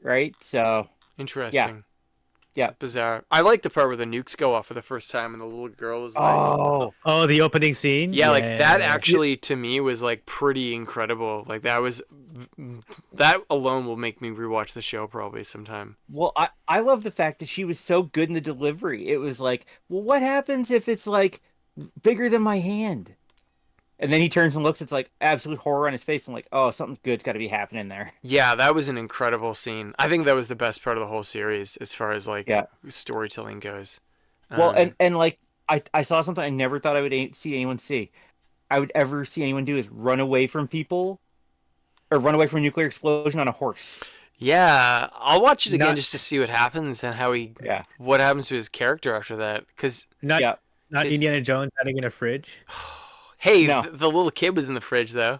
Right? So. Interesting. Yeah. Bizarre. I like the part where the nukes go off for the first time and the little girl is like... Oh, the opening scene? Yeah, like that actually to me was like pretty incredible. Like that alone will make me rewatch the show probably sometime. Well, I love the fact that she was so good in the delivery. It was like, well, what happens if it's like bigger than my hand? And then he turns and looks, it's like absolute horror on his face. I'm like, oh, something good's got to be happening there. Yeah, that was an incredible scene. I think that was the best part of the whole series as far as like storytelling goes. Well, and like I saw something I never thought I would see anyone see. I would ever see anyone do is run away from people or run away from a nuclear explosion on a horse. Yeah, I'll watch it again just to see what happens and how what happens to his character after that. Because not Indiana Jones hiding in a fridge. Hey, the little kid was in the fridge, though.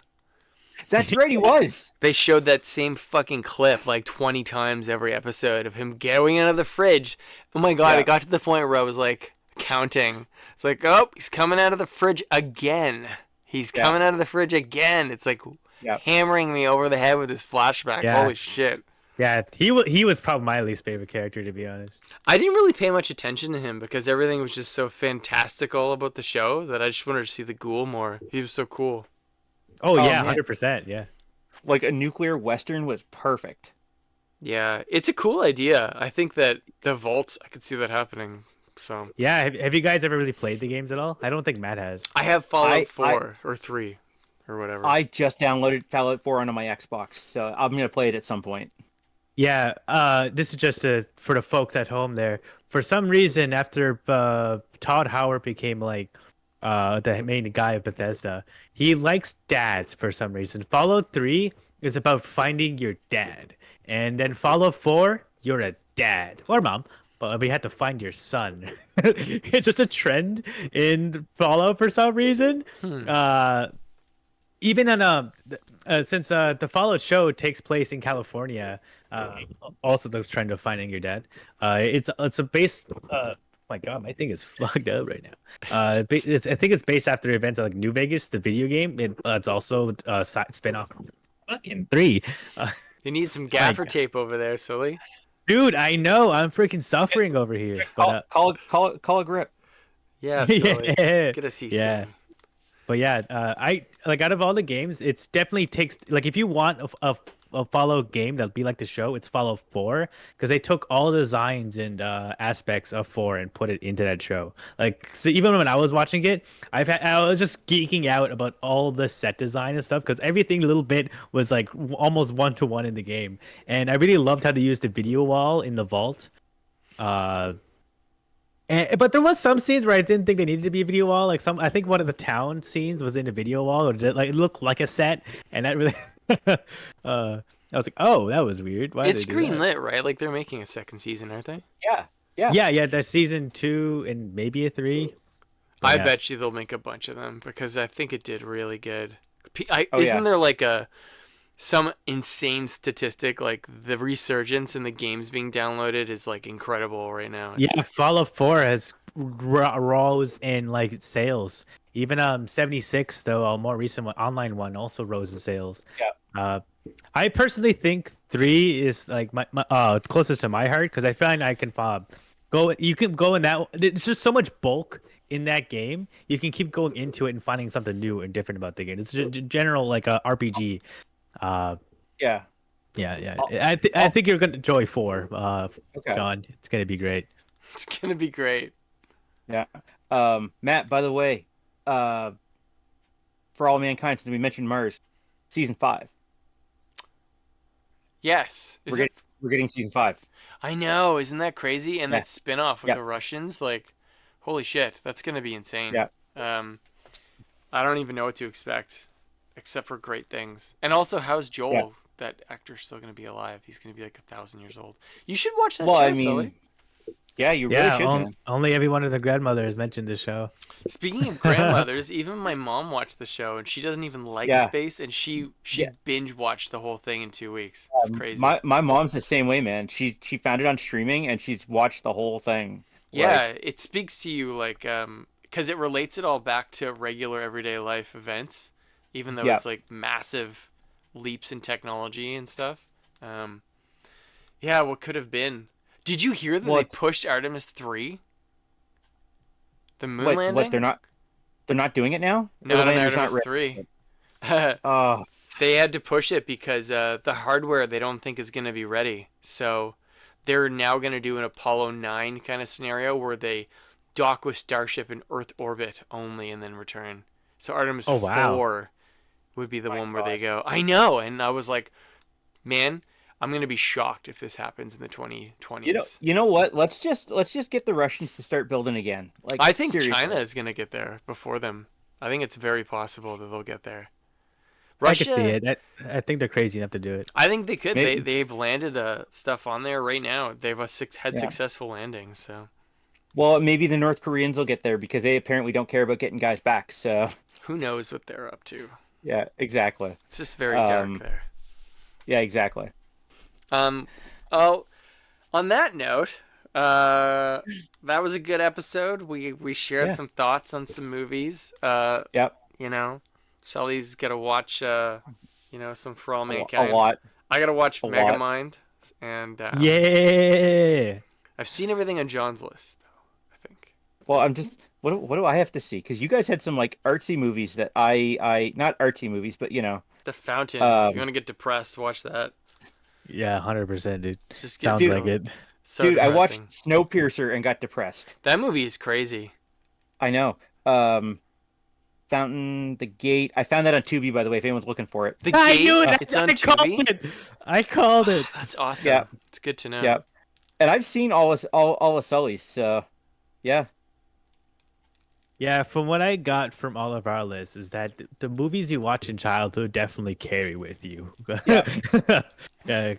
That's right, he was. They showed that same fucking clip like 20 times every episode of him going out of the fridge. Oh my God, it got to the point where I was like counting. It's like, oh, he's coming out of the fridge again. He's Yeah. coming out of the fridge again. It's like Yeah. hammering me over the head with his flashback. Yeah. Holy shit. Yeah, he was probably my least favorite character, to be honest. I didn't really pay much attention to him because everything was just so fantastical about the show that I just wanted to see the ghoul more. He was so cool. Oh Oh, yeah, man. 100%. Yeah. Like a nuclear western was perfect. Yeah, it's a cool idea. I think that the vault, I could see that happening. So Yeah, have you guys ever really played the games at all? I don't think Matt has. I have Fallout I- 4 or 3 or whatever. I just downloaded Fallout 4 onto my Xbox, so I'm gonna play it at some point. Yeah, this is just for the folks at home there. For some reason, after Todd Howard became like the main guy of Bethesda, he likes dads for some reason. Fallout 3 is about finding your dad, and then Fallout 4, you're a dad or mom, but we had to find your son. It's just a trend in Fallout for some reason. Even on since the Fallout show takes place in California, also the trend of finding your dad. It's a base. My God, my thing is fucked up right now. I think it's based after events of like New Vegas, the video game. It's also a spin-off of fucking 3. You need some gaffer tape over there, Sully. Dude, I know I'm freaking suffering over here. But, Call a grip. Yeah, Sully. yeah, Get a C yeah. stand. But yeah, I like out of all the games, it's definitely takes like if you want a Fallout game that'll be like the show, it's Fallout 4 because they took all the designs and aspects of 4 and put it into that show. Like so, even when I was watching it, I was just geeking out about all the set design and stuff because everything a little bit was like almost 1-to-1 in the game, and I really loved how they used the video wall in the vault. But there was some scenes where I didn't think they needed to be a video wall. Like I think one of the town scenes was in a video wall, or like it looked like a set, and that really, I was like, oh, that was weird. Why It's did they do green that? lit, right? Like they're making a second season, aren't they? Yeah. Yeah. That's season 2 and maybe a 3. I Yeah. bet you they'll make a bunch of them because I think it did really good. Oh, Isn't yeah. there like some insane statistic like the resurgence in the games being downloaded is like incredible right now? Yeah, Fallout 4 has rose in like sales. Even 76 though, a more recent one, online one also rose in sales. Yeah. I personally think 3 is like my closest to my heart because I find I can go. You can go in that. It's just so much bulk in that game. You can keep going into it and finding something new and different about the game. It's general like a RPG. Yeah. Yeah. I think you're gonna enjoy 4. Okay. John, it's gonna be great. It's gonna be great. Yeah. Matt, by the way, for All Mankind, since we mentioned Mars, season 5. Yes. We're getting season 5. I know, isn't that crazy? And Yeah. that spin-off with Yeah. the Russians, like, holy shit, that's gonna be insane. Yeah. I don't even know what to expect, except for great things. And also, how's Joel? Yeah. That actor's still gonna be alive. He's gonna be like 1,000 years old. You should watch that Well, show, I mean, Sully. yeah, you Yeah, really should, man. only every one of the grandmothers mentioned this show. Speaking of grandmothers, even my mom watched the show, and she doesn't even like Yeah. space, and she Yeah. binge watched the whole thing in 2 weeks. It's crazy. My mom's the same way, man. She found it on streaming and she's watched the whole thing. Yeah, it speaks to you like because it relates it all back to regular everyday life events, even though Yeah. it's like massive leaps in technology and stuff. Yeah, what could have been? Did you hear that Well, they it's- pushed Artemis 3? The moon What? landing? What? They're not doing it now? Or No, the no, lander's not Artemis ready? 3. Oh, They had to push it because the hardware they don't think is going to be ready. So they're now going to do an Apollo 9 kind of scenario where they dock with Starship in Earth orbit only and then return. So Artemis Oh, wow. 4 would be the My one where they God. go. I know, and I was like, man, I'm going to be shocked if this happens in the 2020s. you know what? Let's just get the Russians to start building again. Like, I think seriously. China is going to get there before them. I think it's very possible that they'll get there. I could see it. I think they're crazy enough to do it. I think they could. Maybe. They've landed stuff on there right now. They've had Yeah. successful landings. So Well, maybe the North Koreans will get there because they apparently don't care about getting guys back. So, who knows what they're up to? yeah, exactly. It's just very dark there. Yeah, exactly. Oh, on that note, that was a good episode. We shared Yeah. some thoughts on some movies. Yep. You know, Sully's got to watch, some For All A Mankind. lot. I got to watch A lot. Megamind. And Yeah. I've seen everything on John's list, though, I think. Well, I'm just what do I have to see? Because you guys had some like artsy movies that I not artsy movies, but The Fountain. Um, If you want to get depressed, watch that. Yeah, 100%, dude. Just get Sounds Dude, like it. so dude, I depressing. watched Snowpiercer and got depressed. That movie is crazy. I know. Fountain, The Gate. I found that on Tubi, by the way, if anyone's looking for it. The I Gate. knew it. It's on I called Tubi. it. I called it. That's awesome. Yeah. It's good to know. Yeah. And I've seen all of Sully's, so yeah. Yeah, from what I got from all of our lists is that the movies you watch in childhood definitely carry with you. Yeah. Yeah, In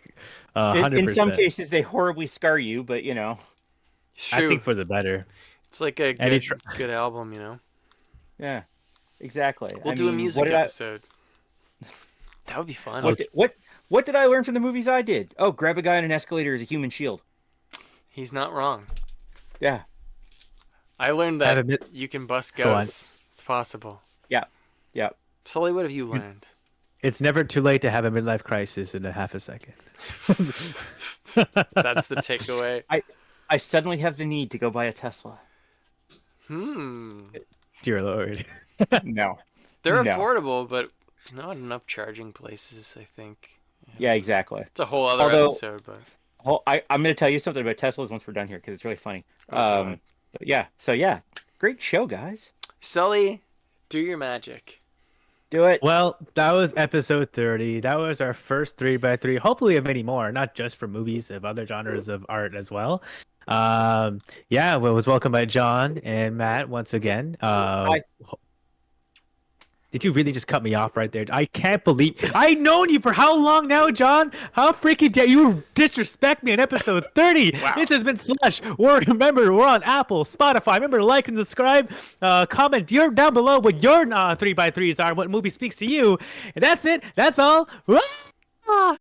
100%. some cases, they horribly scar you, but It's I true. think for the better. It's like a Any good album, yeah, exactly. We'll I do a mean, music what did I- episode. That would be fun. What did I learn from the movies I did? Oh, grab a guy on an escalator is a human shield. He's not wrong. Yeah, I learned I have that a bit- you can bust Go on. ghosts. It's possible. yeah. Sully, what have you learned? It's never too late to have a midlife crisis in a half a second. That's the takeaway. I suddenly have the need to go buy a Tesla. Dear Lord. No. They're No. affordable, but not enough charging places, I think. Yeah, exactly. It's a whole other Although- episode, but Well, I'm going to tell you something about Teslas once we're done here because it's really funny. Okay. So yeah, great show, guys. Sully, do your magic. Do it. Well, that was episode 30. That was our first 3x3. Hopefully, of many more, not just for movies, of other genres of art as well. Yeah, well, it was welcomed by John and Matt once again. Hi. Did you really just cut me off right there? I can't believe I've known you for how long now, John? How freaking dare you disrespect me in episode 30? Wow. This has been Slush. Remember, we're on Apple, Spotify. Remember to like and subscribe. Comment down below what your 3x3s are, what movie speaks to you. And that's it. That's all. Ah!